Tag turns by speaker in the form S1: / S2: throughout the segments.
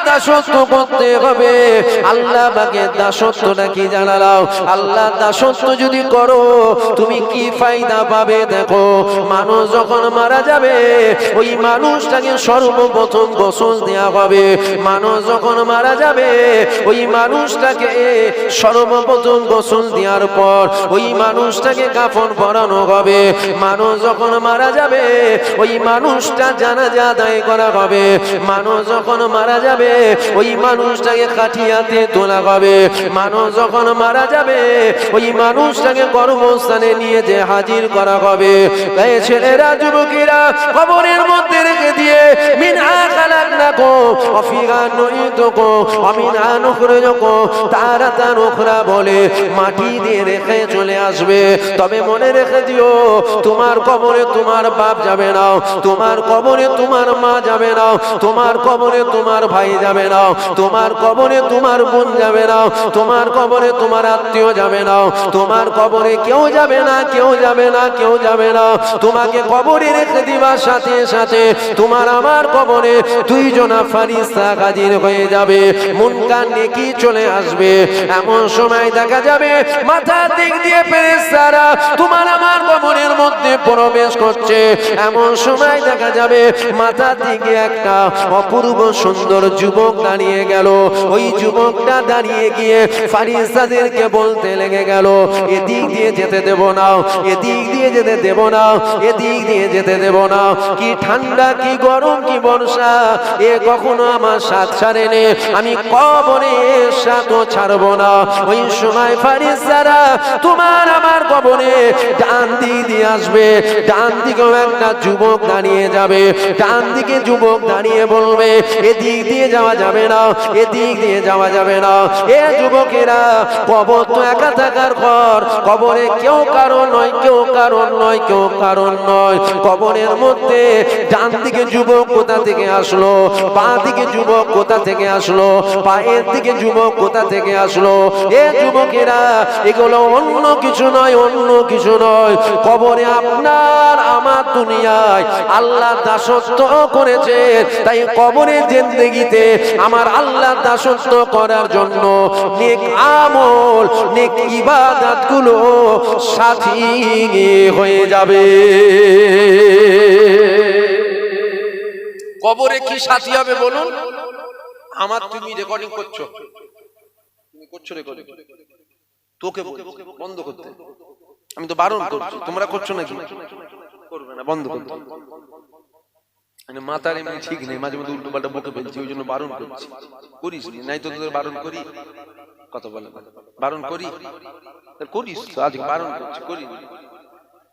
S1: দাসত্ব করতে হবে। আল্লাহ পাকের দাসত্বটা কি জানালাও? আল্লাহ দাসত্ব যদি করো তুমি কি ফায়দা পাবে? দেখো, মানুষ যখন মারা যাবে ওই মানুষটাকে সর্বপ্রথম গোসল দেওয়া হবে। মানুষ যখন মারা যাবে ওই মানুষটাকে সর্বপ্রথম গোসল দেওয়ার পর ওই মানুষটাকে কাফন পরানো হবে। মানুষ যখন মারা যাবে ওই মানুষটা জানাজা আদায় করা হবে। মানুষ যখন মারা যাবে ওই মানুষটাকে খাটিয়াতে তোলা হবে। মানুষ যখন মারা যাবে ওই মানুষটাকে কর্মস্থানে নিয়ে যে হাজির করা হবে। তাই ছেলেরা, যুবকেরা, কবরের মধ্যে রেখে দিয়ে মিনহা খালাকনাকুম ওয়া ফিহা নুঈদুকুম ওয়া মিনহা নুখরিজুকুম তারাতান উখরা বলে মাটি দিয়ে রেখে চলে আসবে। তবে মনে রেখে দিও, তোমার কবরে তোমার বাপ যাবে না, তোমার কবরে তোমার মা যাবে না, তোমার কবরে তোমার ভাই যাবে না, তোমার কবরে তোমার বোন যাবে না, তোমার কবরে তোমার আত্মীয় যাবে না, তোমার কবরে কেউ যাবে না, কেউ যাবে না, কেউ যাবে না। তোমাকে কবরে রেখে দিবার সাথে সাথে তোমার আমার কবরে দুইজনা ফেরেশতা হাজির হয়ে যাবে। মুনকার নেকি চলে আসবে। এমন সময় দেখা যাবে মাথার দিক দিয়ে ফেরেশতারা তোমার আমার কবরের মধ্যে প্রবেশ করছে। এমন সময় দেখা যাবে মাথার দিকে একটা অপূর্ব সুন্দর যুবক দাঁড়িয়ে গেল। ওই যুবকটা দাঁড়িয়ে গিয়ে ফেরেশতাদেরকে বলতে লেগে গেল, এদিক দিয়ে যেতে দেব না, এদিক দিয়ে যেতে দেব না, এদিক দিয়ে যেতে দেব না। কি ঠান্ডা, কি গরম, কি বর্ষা, এ কখনো আমার সাথ ছাড়েনি, আমি কবরে সাথ ছাড়ব না। ওই সময় ফেরেশতারা তোমার আমার কবরে ডান দিক দিয়ে আসবে। ডান দিকেও একটা যুবক দাঁড়িয়ে যাবে। ডান দিকে যুবক দাঁড়িয়ে বলবে, এদিক দিয়ে যাওয়া যাবে না, এদিক দিয়ে যাওয়া যাবে না। এ যুবকেরা, কবর তো একা থাকার ঘর, কবরে কেউ কারণ নয়, কেউ কারণ নয়, কেউ কারণ নয়। কবরের মধ্যে ডান দিকে যুবক কোথা থেকে আসলো, বাঁ দিকে যুবক কোথা থেকে আসলো, পায়ের দিকে যুবক কোথা থেকে আসলো? এ যুবকেরা, এগুলো অন্য কিছু নয়, অন্য কিছু নয়। কবরে আপনার আমার দুনিয়ায় আল্লাহ দাসত্ব করেছে, তাই কবরে জিন্দেগিতে আমার আল্লাহ দাসত্ব করার জন্য নেক আমল, নেক ইবাদত গুলো সাথী হয়ে যাবে। কবরে কি সাথী হবে বলুন? আমার, তুমি রেকর্ডিং করছো, তুমি করছো রেকর্ডিং, তোকে বন্ধ করতে, আমি তো বারণ করছি, তোমরা করছো নাকি? করবে না, বন্ধ করতে। মানে মাথার এমনি ঠিক নেই, মাঝে মধ্যে উল্টো পাল্টা বকে ফেলছি, ওই জন্য বারণ করছি। করিস নাই তো তোদের বারণ করি, কথা বলে বারণ করি, করিস তো, আজ বারণ করছি, করি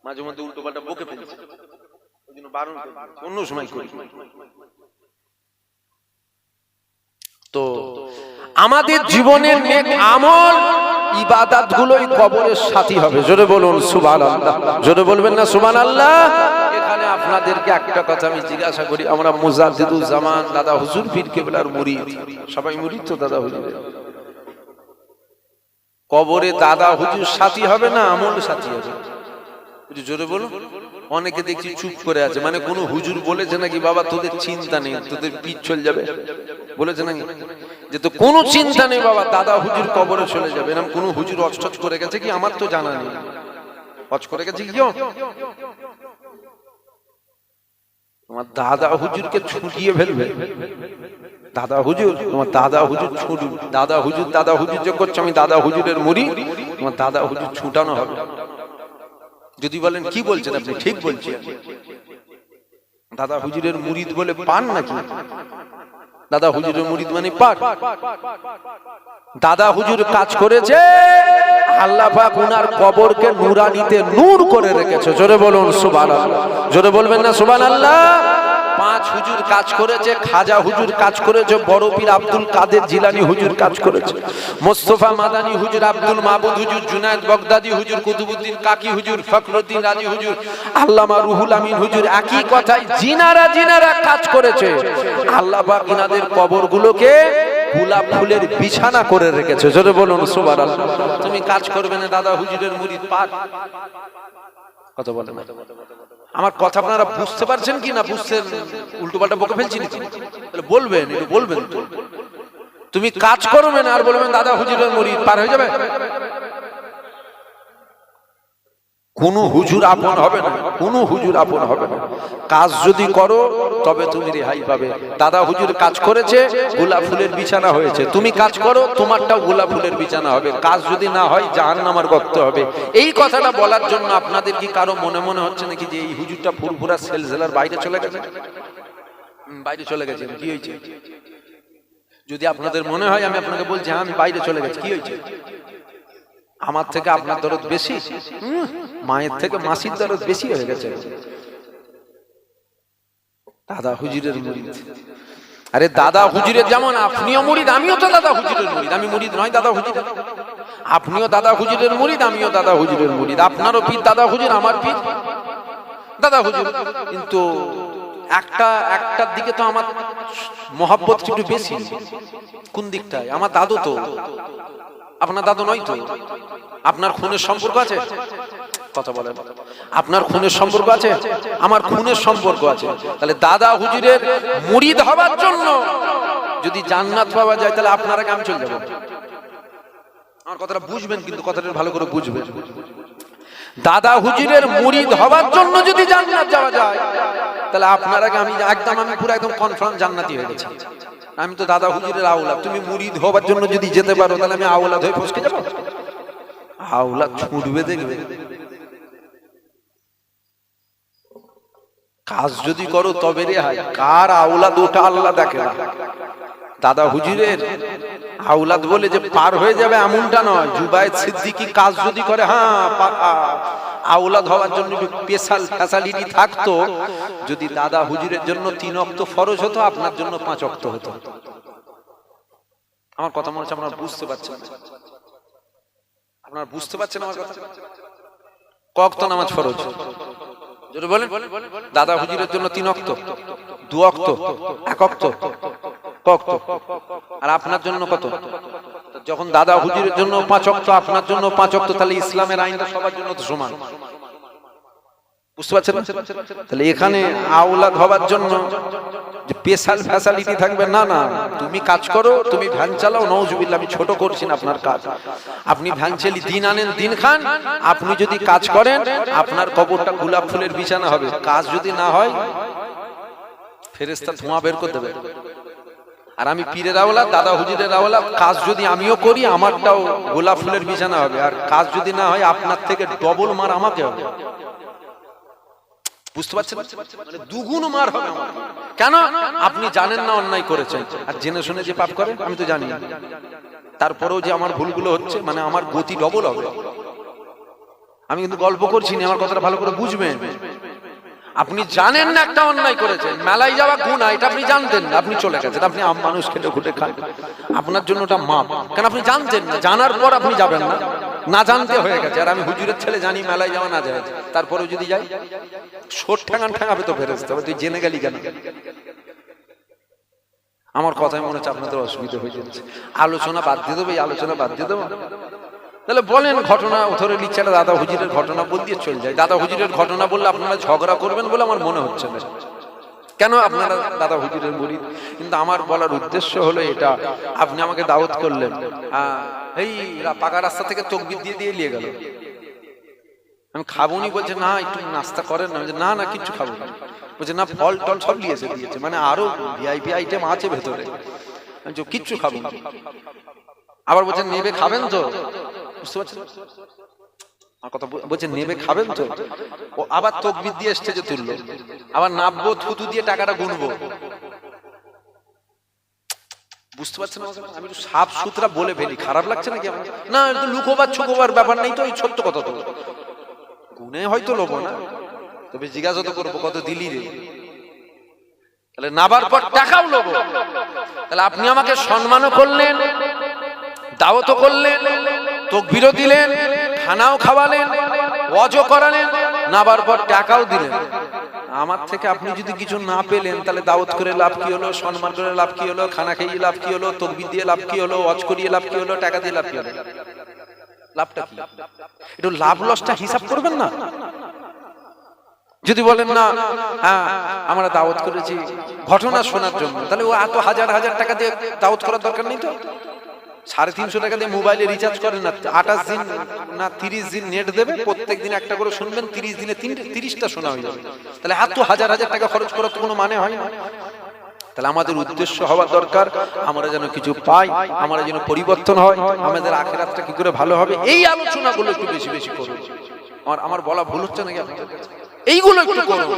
S1: মাঝে মধ্যে উল্টো পাল্টা বকে ফেলছি, ওই জন্য বারণ করছি, অন্য সময় করি। তো আমাদের জীবনের নেক আমল ইবাদত গুলোই কবরের সাথী হবে। জোরে বলুন সুবহানাল্লাহ, জোরে বলবেন না সুবহানাল্লাহ? এখানে আপনাদেরকে একটা কথা আমি জিজ্ঞাসা করি, আমরা মুজাদ্দিদুল জামান দাদা হুজুর পীর কেবলার মুরিদ, সবাই মুরিদ তো দাদা হুজুরের, কবরে দাদা হুজুর সাথী হবে না আমল সাথী হবে? জোরে বলুন। অনেকে দেখছি চুপ করে আছে, মানে কোন হুজুর বলেছে নাকি বাবা তোদের চিন্তা নেই, তোদের পিঠ চলে যাবে, বলেছে নাকি যে তো কোনো চিন্তা নেই বাবা, দাদা হুজুর কবরে চলে যাবে, এরকম কোন হুজুর অচটচ করে গেছে কি? আমার তো জানা নেই। অচ করে গেছে কি? তোমার দাদা হুজুরকে ছুটিয়ে ফেলবে। দাদা হুজুর, তোমার দাদা হুজুর ছুটু, দাদা হুজুর, দাদা হুজুর যে করছে আমি দাদা হুজুরের মুরিদ, তোমার দাদা হুজুর ছুটানো হবে। যদি বলেন কি বলছেন আপনি, ঠিক বলছেন, দাদা হুজুরের মুরিদ বলে পান নাকি? দাদা হুজুরের মুরিদ মানে পান। দাদা হুজুর কাজ করেছে, আল্লাহ পাক উনার কবরকে নূরানিতে নূর করে রেখেছে। জোরে বলুন সুবহানাল্লাহ, জোরে বলবেন না সুবহানাল্লাহ? পাঁচ হুজুর কাজ করেছে, খাজা হুজুর কাজ করেছে, বড় পীর আব্দুল কাদের জিলানী হুজুর কাজ করেছে, মোস্তফা মাদানী হুজুর, আব্দুল মাহমুদ হুজুর, জুনায়েদ বাগদাদি হুজুর, কুতুবউদ্দিন কাকি হুজুর, ফখরুদ্দিন রাজি হুজুর, আল্লামা রুহুল আমিন হুজুর, একই কথাই জিনারা জিনারা কাজ করেছে। আল্লাহ পাক ইনাদের কবরগুলোকে গোলাপ ফুলের বিছানা করে রেখেছে। জোরে বলুন সুবহানাল্লাহ। তুমি কাজ করবে না, দাদা হুজুরের মুরিদ পাক, কথা বলে না। আমার কথা আপনারা বুঝতে পারছেন কি না? বুঝছেন? উল্টো পাল্টা বকে ফেলছি নাকি? বলবেন, একটু বলবেন তো। তুমি কাজ করবে না আর বলবেন দাদা হুজুরের মুরিদ, পার হয়ে যাবে? কোন হুজুর আপন হবে না, কোন হুজুর আপন হবে না। কাজ যদি করো তবে তুমি রেহাই পাবে। দাদা হুজুর কাজ করেছে, গোলাপ ফুলের বিছানা হয়েছে, তুমি কাজ করো, তোমারটাও গোলাপ ফুলের বিছানা হবে। কাজ যদি না হয় জাহান্নামের গর্ত হবে। এই কথাটা বলার জন্য আপনাদের কি কারো মনে মনে হচ্ছে নাকি যে এই হুজুরটা ফুরফুরা সেলজেলার বাইরে চলে গেছে? বাইরে চলে গেছে, কি হয়েছে? যদি আপনাদের মনে হয় আমি আপনাকে বলছি হ্যাঁ আমি বাইরে চলে গেছি, কি হয়েছে? আমার থেকে আপনার দরদ বেশি, মায়ের থেকে মাসির দরদ বেশি হয়ে গেছে। দাদা হুজুরের মুরিদ, আরে দাদা হুজুরের যেমন আপনিও মুরিদ, আমিও তো দাদা হুজুরের মুরিদ। আমি মুরিদ নয় দাদা হুজুরের? আপনিও দাদা হুজুরের মুরিদ, আমিও দাদা হুজুরের মুরিদ। আপনারও পীর দাদা হুজুর, আমার পীর দাদা হুজুর। কিন্তু একটার দিকে তো আমার মহব্বত একটু বেশি। কোন দিকটায়? আমার দাদু তো, আপনার দাদু নয় তো। আপনার খুনের সম্পর্ক আছে? কথা বলেন, আপনার খুনের সম্পর্ক আছে? আমার খুনের সম্পর্ক আছে। তাহলে দাদা হুজুরের মুরিদ হবার জন্য যদি জান্নাত পাওয়া যায় তাহলে আপনারা কেমন চলে যাবেন? আমার কথাটা বুঝবেন, কিন্তু কথাটা ভালো করে বুঝবেন। দাদা হুজুরের মুরিদ হবার জন্য যদি জান্নাত যাওয়া যায় তাহলে আপনারা আমি পুরো একদম কনফার্ম জান্নাতি হয়ে গেছি। আমি তো দাদা হুজুরের আওলাদ। তুমি মুরিদ হবার জন্য যদি যেতে পারো তাহলে আমি আওলাদ হয়ে ফসকে যাবো? আওলাদ ছুটবে, দেখবে। কাজ যদি করো তবে রেহাই। কার আওলাদ ওটা আল্লাহ দেখে না। দাদা হুজুরের আওলাদ বলে যে পার হয়ে যাবে এমনটা নয়। জুবায়েদ সিদ্দিকী কাজ যদি করে, হ্যাঁ আওলাদ হওয়ার জন্য স্পেশাল ফ্যাসিলিটি থাকতো। যদি দাদা হুজুরের জন্য 3 ওয়াক্ত ফরজ হতো, আপনার জন্য 5 ওয়াক্ত হতো। আমার কথা মনে হচ্ছে আপনারা বুঝতে পারছেন? আপনারা বুঝতে পারছেন আমার কথা? ক ওয়াক্ত নামাজ ফরজ? যদি বলেন দাদা হুজুরের জন্য 3 ওয়াক্ত, 2 ওয়াক্ত, 1 ওয়াক্ত, ক ওয়াক্ত? আর আপনার জন্য কত? যখন দাদা হুজুরের জন্য 5 ওয়াক্ত, আপনার জন্য 5 ওয়াক্ত, তাহলে ইসলামের আইনটা সবার জন্য তো সমান। বুঝতে পারছেন? তাহলে এখানে আওলাদ হবার জন্য যে স্পেশাল ফ্যাসিলিটি থাকবে না, না। তুমি কাজ করো, তুমি ভ্যান চালাও, নাউজুবিল্লাহ, আমি ছোট করছি না আপনার কাজ। আপনি ভ্যান চালিয়ে দিন আনেন দিন খান, আপনি যদি কাজ করেন আপনার কবরটা গোলাপ ফুলের বিছানা হবে। কাজ যদি না হয় ফেরেশতা ধোঁয়া বের করে দেবে। আর আমি পীরের আওলাদ, দাদা হুজুরের আওলাদ, কাজ যদি আমিও করি আমারটাও গোলাপ ফুলের বিছানা হবে। আর কাজ যদি না হয় আপনার থেকে ডবল মার আমাকে হবে। বুঝতে পারছেন? মানে দুগুণ মার হবে আমার। কেন? আপনি জানেন না অন্যায় করেছেন, আর জেনে শুনে যে পাপ করে আমি তো জানি। তারপরেও যে আমার ভুলগুলো হচ্ছে, মানে আমার গতি ডবল হবে। আমি কিন্তু গল্প করছি না, আমার কথাটা ভালো করে বুঝবেন। আপনি জানেন না একটা অন্যায় করেছেন, মেলায় যাওয়া গুনাহ, এটা আপনি জানতেন না, আপনি চলে গেছেন, আপনি মানুষ খেটে খুঁটে খান, আপনার জন্য ওটা মাপ। কেন? আপনি জানতেন না, জানার পর আপনি যাবেন না, না জানতে হয়ে গেছে। আর আমি হুজুরের ছেলে, জানি মেলায় যাওয়া না যায়, তারপরেও যদি যাই ছোট ঠ্যাঙাবে তো ফেরেশতা, তুই জেনে গেলি কেন? আমার কথাই মনে হচ্ছে আপনাদের অসুবিধা হয়ে যাচ্ছে। আলোচনা বাদ দিয়ে দেবো, এই আলোচনা বাদ দিয়ে দেবো। তাহলে বলেন ঘটনা ধরে নিচ্ছে, দাদা হুজুরের ঘটনা বল দিয়ে চলে যায়। দাদা হুজুরের ঘটনা বললে আপনারা ঝগড়া করবেন বলে আমার মনে হচ্ছে না। কেন? আপনারা দাদা হুজুরের মুরিদ। কিন্তু আমার বলার উদ্দেশ্য হলো এটা, আপনি আমাকে দাওয়াত করলেন, এই পাকা রাস্তা থেকে তাকবীর দিয়ে দিয়ে নিয়ে গেল। আমি খাবনি, বলছে না একটু নাস্তা করেন না। না না কিচ্ছু খাবো না। বলছে না ফল টল সব দিয়েছে, মানে আরো ভিআইপি আইটেম আছে ভেতরে, কিচ্ছু খাবো না। আবার বলছে নেবে খাবেন তো? বুঝতে পারছেন আমার কথা? বলছে নেবে খাবেন তো? ও আবার তাকবীর দিয়ে স্টেজে তুললো, আবার নাববো, থুতু দিয়ে টাকাটা গুনবো। বুঝতে পারছেন? আমি একটু সাফ সুতরা বলে ফেলি, খারাপ লাগছে নাকি আমার? না, এটা তো লুকোবার ছুকোবার ব্যাপার নেই তো, এই সত্য কথা তো। গুনে হয়তো লোভ না, তবে জিজ্ঞাসা তো করবো কত দিলি রে। তাহলে নাবার পর টাকাও লোভ। তাহলে আপনি আমাকে সম্মানও করলেন, দাওয়াতও করলেন, তাকবীরও দিলেন, খানাও খাওয়ালেন, ওয়াজও করালেন, নাবার পর টাকাও দিলেন। আমার থেকে আপনি যদি কিছু না পেলেন তাহলে দাওয়াত করে লাভ কি হলো? সম্মান করে লাভ কি হলো? খানা খেয়ে লাভ কি হলো? তাকবীর দিয়ে লাভ কি হলো? ওয়াজ করিয়ে লাভ কি হলো? টাকা দিয়ে লাভ কি হলো? লাভটা কি? একটু লাভ লসটা হিসাব করবেন না? যদি বলেন না আমরা দাওয়াত করেছি ঘটনা শোনার জন্য, তাহলে ও এত হাজার হাজার টাকা দিয়ে দাওয়াত করার দরকার নেই তো। 350 টাকা দিয়ে মোবাইলে রিচার্জ করেন না, 28 দিন না 30 দিন নেট দেবে, প্রত্যেক দিন একটা করে শুনবেন, 30 দিনে 30টা শোনা হয়ে যাবে। তাহলে এত হাজার হাজার টাকা খরচ করার তো কোনো মানে হয় না। তাহলে আমাদের উদ্দেশ্য হওয়া দরকার আমরা যেন কিছু পাই, আমরা যেন পরিবর্তন হয়, আমাদের আখিরাতটা কি করে ভালো হবে, এই আলোচনাগুলো একটু বেশি বেশি করুন। আমার বলা ভুল হচ্ছে নাকি আপনাদের কাছে? এইগুলো একটু করুন।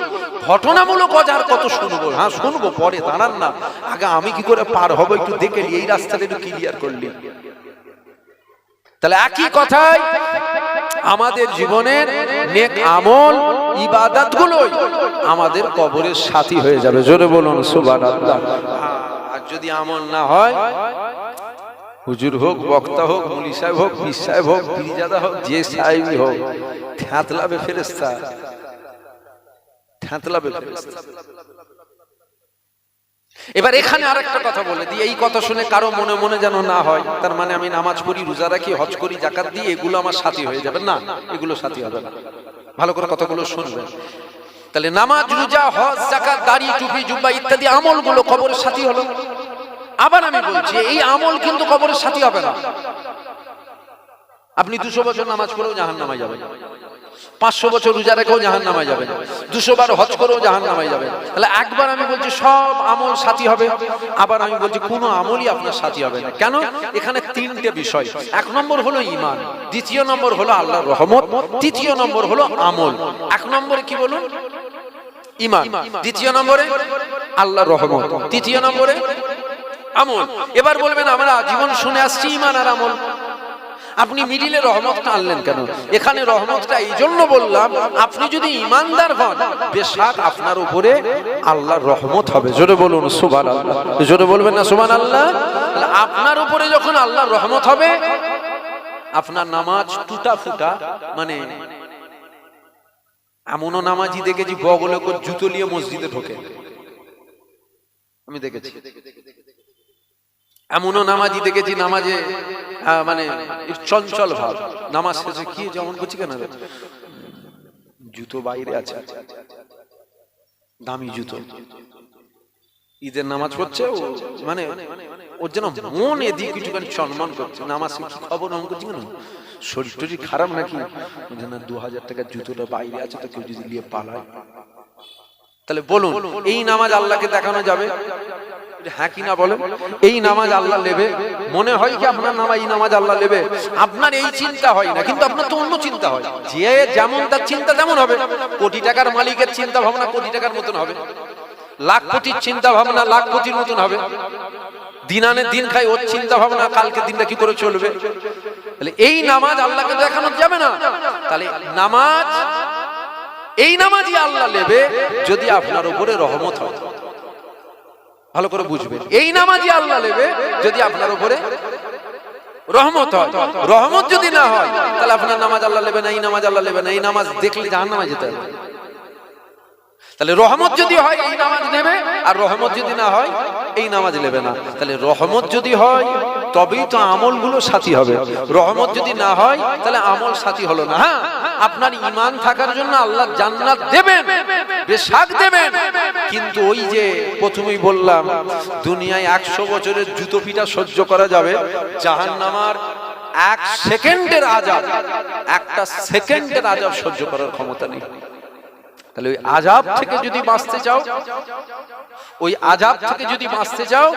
S1: ঘটনামূলক আর কত শুনবো? হ্যাঁ শুনবো, পরে দাঁড়ান না, আগে আমি কি করে পার হবো একটু দেখে এই রাস্তাটা একটু ক্লিয়ার করলি। তাহলে একই কথাই আমাদের জীবনের নেক আমল ইবাদতগুলোই আমাদের কবরের সাথী হয়ে যাবে। জোরে বলুন সুবহানাল্লাহ। আর যদি আমল না হয়, হুজুর হোক, বক্তা হোক, মুলি সাহেব হোক, পীর সাহেব হোক, পীরজাদা হোক, যে সাহেবই হোক, থ্যাতলাবে ফেরেশতা, থ্যাতলাবে ফেরেশতা। এবার এখানে আরেকটা কথা বলে দিই, এই কথা শুনে কারো মনে মনে যেন না হয় তার মানে আমি নামাজ পড়ি, রোজা রাখি, হজ করি, যাকাত দিই, এগুলো আমার সাথী হয়ে যাবে। না, এগুলো সাথী হবে না। ভালো করে কথাগুলো শুনবেন। তাহলে নামাজ, রোজা, হজ, যাকাত, দাড়ি, টুপি, জুব্বা ইত্যাদি আমলগুলো কবরের সাথী হলো। আবার আমি বলছি এই আমল কিন্তু কবরের সাথী হবে না। আপনি 200 বছর নামাজ পড়েও জাহান্নামে যাবেন, 500 বছর রোজা রেখেও জাহান্নামে যাবেন, 200 বার হজ করেও জাহান্নামে যাবেন। তাহলে একবার আমি বলছি সব আমল সাথী হবে, আবার আমি বলছি কোনো আমলই আপনার সাথী হবে না। কেন? এখানে 3টে বিষয়। 1 নম্বর হলো ঈমান, 2য় নম্বর হলো আল্লাহর রহমত, 3য় নম্বর হলো আমল। 1 নম্বরে কি বলুন? ঈমান, 2য় নম্বরে আল্লাহর রহমত, 3য় নম্বরে আমল। এবার বলবেন আমরা জীবন শুনে আসছি ঈমান আর আমল, আপনি মিডিলে রহমতটা আনলেন কেন? এখানে রহমতটা এই জন্য বললাম, আপনি যদি ঈমানদার হন বেশক আপনার উপরে আল্লাহর রহমত হবে। জোরে বলুন সুবহানাল্লাহ। জোরে বলবেন না সুবহানাল্লাহ? আপনার উপরে যখন আল্লাহর রহমত হবে, আপনার নামাজ টুটা ফুটা, মানে এমনও নামাজি দেখেছি বগলে করে জুতো নিয়ে মসজিদে ঢোকে, আমি দেখেছি। এমনও নামাজি দেখেছি নামাজে মানে চঞ্চল ভাব, নামাজ শেষে কি যেমন করছি কেন জুতো বাইরে আছে, দামি জুতো, ঈদের নামাজ পড়ছে, মানে ওর যেন মন এদিকে কিছুখানি সম্মান করছে, নামাজ খবর নাম করছি কেন, শরীর টরীর খারাপ নাকি, 2000 টাকার জুতোটা বাইরে আছে, তো কেউ যদি নিয়ে পালায়। তাহলে বলুন এই নামাজ আল্লাহকে দেখানো যাবে? হ্যাঁ কিনা বলেন? এই নামাজ আল্লাহ নেবে? মনে হয় কি আপনার এই নামাজ আল্লাহ নেবে? আপনার এই চিন্তা হয় না, কিন্তু আপনার তো অন্য চিন্তা হয়। যে যেমন তার চিন্তা তেমন হবে। কোটি টাকার মালিকের চিন্তা ভাবনা কোটি টাকার মতন হবে, লাখ কোটির চিন্তা ভাবনা লাখ কোটির মতন হবে। দিন আনে দিন খাই, ওর চিন্তা ভাবনা কালকে দিনটা কি করে চলবে। তাহলে এই নামাজ আল্লাহকে দেখানো যাবে না। তাহলে নামাজ, এই নামাজই আল্লাহ নেবে যদি আপনার উপরে রহমত হয়। ভালো করে বুঝবেন, এই নামাজই আল্লাহ নেবে যদি আপনার উপরে রহমত হয়। রহমত যদি না হয় তাহলে আপনার নামাজ আল্লাহ নেবে না, এই নামাজ আল্লাহ নেবে না। এই নামাজ দেখলে জাহান্নামে যেতে হবে। তাহলে রহমত যদি হয় এই নামাজ নেবে, আর রহমত যদি না হয় এই নামাজ নেবে না। তাহলে রহমত যদি হয় তবেই তো আমলগুলো সাথী হবে, রহমত যদি না হয় তাহলে আমল সাথী হলো না। হ্যাঁ, আপনার ঈমান থাকার জন্য আল্লাহ জান্নাত দেবেন, বেশক দেবেন, কিন্তু ওই যে প্রথমেই বললাম দুনিয়ায় 100 বছরের জুতো পিটা সহ্য করা যাবে, জাহান্নামের 1 সেকেন্ডের আযাব, 1টা সেকেন্ডের আযাব সহ্য করার ক্ষমতা নেই। তাহলে ওই আযাব থেকে যদি বাঁচতে চাও, ওই আযাব থেকে যদি বাঁচতে চাও,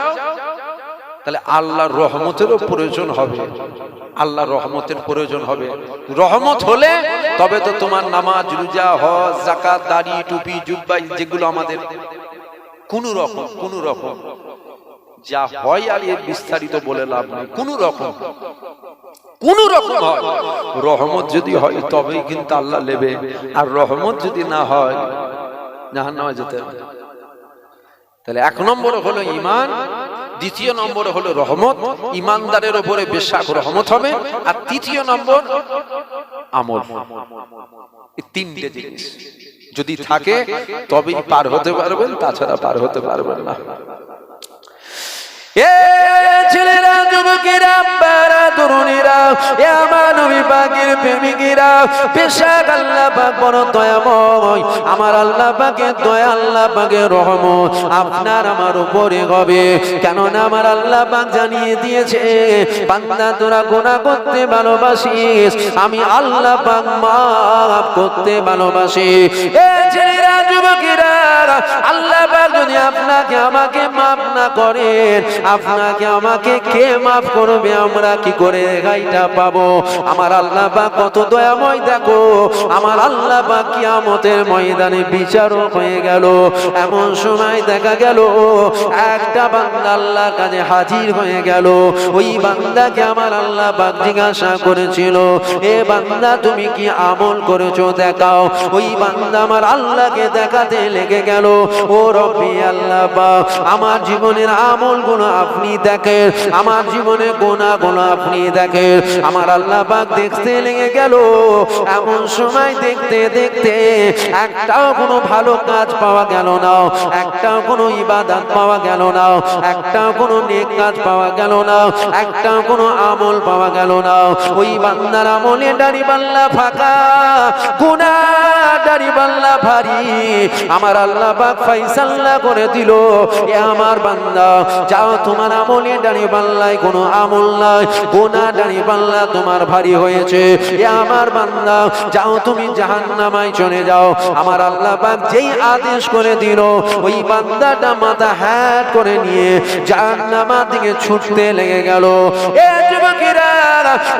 S1: তাহলে আল্লাহর রহমতেরও প্রয়োজন হবে, আল্লাহর রহমতের প্রয়োজন হবে। রহমত হলে তবে তো তোমার নামাজ, রোজা, হজ, যাকাত, দাড়ি, টুপি, জুব্বা যেগুলো আমাদের কোন রকম যা হয়, আর এর বিস্তারিত বলে লাভ নেই, কোন রকম হয়। রহমত যদি হয় তবেই কিন্তু আল্লাহ নেবে, আর রহমত যদি না হয় জাহান্নামে যেতে হবে। তাহলে 1 নম্বর হলো ঈমান, 2য় নম্বর হলো রহমত, ঈমানদারের উপরে বেশক রহমত হবে, আর 3য় নম্বর আমল। এই 3টে জিনিস যদি থাকে তবেই পার হতে পারবেন, তাছাড়া পার হতে পারবেন না। এ ছেলেরা, যুবকেরা, বারা তরুণীরা, এ আমার নবী পাকের প্রেমিকেরা, পেশাক আল্লাহ পাক বড় দয়াময়। আমার আল্লাহ পাকের দয়া, আল্লাহ পাকের রহমত আপনার আমার উপরে হবে। কেননা আমার আল্লাহ পাক জানিয়ে দিয়েছে, বান্দা তোরা গুনাহ করতে ভালোবাসিস, আমি আল্লাহ পাক মাফ করতে ভালোবাসি। এ ছেলেরা, যুবকেরা, আল্লাহ পাক যদি আপনাকে আমাকে মাফ না করেন, আপনাকে আমাকে কে মাফ করবে? আমরা কি করে গাইটা পাবো? আমার আল্লাহ পাক কত দয়াময়। দেখো আমার আল্লাহ পাক কিয়ামতের ময়দানে বিচারক হয়ে গেল। এমন সময় দেখা গেল একটা বান্দা আল্লাহর কাছে হাজির হয়ে গেল। ওই বান্দাকে আমার আল্লাহ পাক জিজ্ঞাসা করেছিল, এ বান্দা তুমি কি আমল করেছো দেখাও। ওই বান্দা আমার আল্লাহকে দেখাতে লেগে গেল। ও রব্বি আল্লাহ পাক, আমার জীবনের আমলগুলো আপনি দেখেন, আমার জীবনে গুনাহগুলো আপনি দেখেন। আমার আল্লাহ পাক দেখতে লেগে গেল। এমন সময় দেখতে দেখতে একটাও কোনো ভালো কাজ পাওয়া গেল না, একটাও কোনো ইবাদত পাওয়া গেল না, একটাও কোনো নেক কাজ পাওয়া গেল না, একটাও কোনো আমল পাওয়া গেল না। ওই বান্দার আমলে দাড়িপাল্লা ফাঁকা, গুনাহ দাড়িপাল্লা ভারী। আমার আল্লাহ পাক ফয়সালা করে দিল, এ আমার বান্দা যাও, তোমার আমলে দাড়িপাল্লায় কোনো আমল নাই, গুনাহ দাড়িপাল্লা তোমার ভারী হয়েছে। এ আমার বান্দা যাও, তুমি জাহান্নামায় চলে যাও। আমার আল্লাহ পাক যেই আদেশ করে দিল, ওই বান্দাটা মাথা হ্যাট করে নিয়ে জাহান্নামের দিকে ছুটতে লেগে গেল। এ যুবকেরা,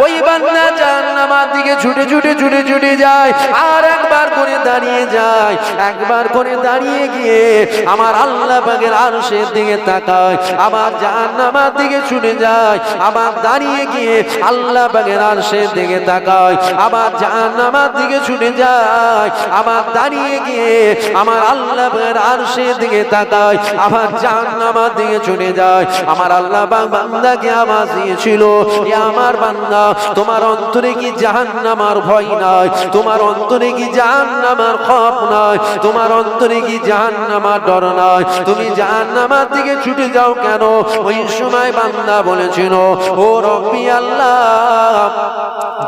S1: ওই বান্দা জাহান্নামের দিকে ছুটে ছুটে ছুটে ছুটে যায়, আর একবার করে দাঁড়িয়ে যায়। একবার করে দাঁড়িয়ে গিয়ে আমার আল্লাহ পাকের আরশের দিকে তাকায়, আবার জাহান্নামের দিকে ছুটে যায়, আবার দাঁড়িয়ে গিয়ে আল্লাহ পাকের আরশের দিকে তাকায়, আবার জাহান্নামের দিকে ছুটে যায়, আবার দাঁড়িয়ে গিয়ে আমার আল্লাহ পাকের আরশের দিকে তাকায়, আবার জাহান্নামের দিকে ছুটে যায়। আমার আল্লাহ পাক বান্দাকে আওয়াজ দিয়েছিল, এ আমার বান্দা, তোমার অন্তরে কি জাহান্নামের ভয় নাই? তোমার অন্তরে কি জাহান্নামের খৌফ নাই? তোমার অন্তরে কি জাহান্নামের ডর নাই? তুমি জাহান্নামের দিকে ছুটে যাও কেন? ওই সময় বান্দা বলেছিল, ও রব্বি আল্লাহ,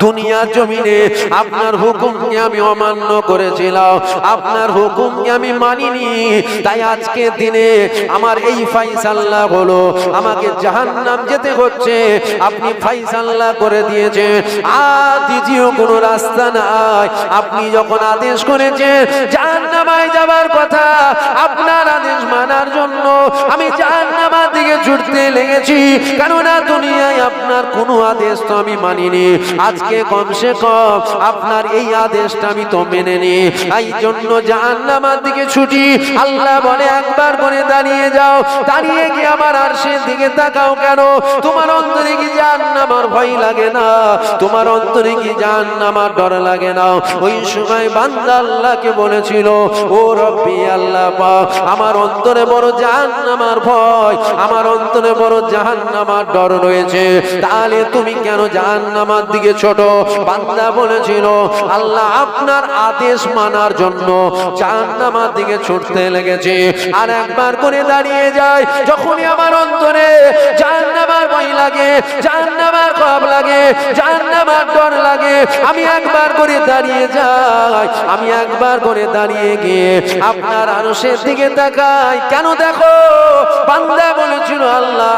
S1: দুনিয়ার জমিনে আপনার হুকুমকে আমি অমান্য করেছিলাম, আপনার হুকুমকে আমি মানিনি, তাই আজকের দিনে আমার এই ফয়সালা হলো, আমাকে জাহান্নাম যেতে হচ্ছে। আপনি ফয়সালা করে দিয়েছেন, আর দ্বিতীয় কোনো রাস্তা নাই। আপনি যখন আদেশ করেছেন জাহান্নামায় যাবার কথা, আপনার আদেশ মানার জন্য আমি জাহান্নামের দিকে ছুটতে লেগেছি। কেননা দুনিয়ায় আপনার কোনো আদেশ তো আমি মানিনি, আজকে কমসে কম আপনার এই আদেশটা আমি তো মেনে নি, এই জন্য জাহান্নামের দিকে ছুটি। আল্লাহ বলে, একবার করে দাঁড়িয়ে যাও, দাঁড়িয়ে গিয়ে আমার আরশের দিকে তাকাও কেন? তোমার অন্তরে কি জাহান্নামের ভয় লাগে না? তোমার অন্তরে কি জাহান্নামের ডর লাগে না? ওই সময় বান্দা আল্লাহকে বলেছিল, ও রব্বি আল্লাহ পাক, আমার অন্তরে বড় জাহান্নামের ভয়, আমার অন্তরে বড় জাহান্নামের ডর রয়েছে। তাহলে তুমি কেন জাহান্নামের দিকে ছোট? বান্দা বলেছিল, আল্লাহ আপনার আদেশ মানার জন্য জাহান্নামের দিকে ছুটতে লেগেছে। আর একবার করে দাঁড়িয়ে যায়, যখনই আমার অন্তরে জাহান্নামের ভয় লাগে, জাহান্নামের খৌফ লাগে, জাহান্নামের ডর লাগে, আমি একবার করে দাঁড়িয়ে যাই, আমি একবার করে দাঁড়িয়ে গিয়ে আপনার আরশের দিকে তাকাই কেন? দেখো বান্দা বলেছিল, আল্লাহ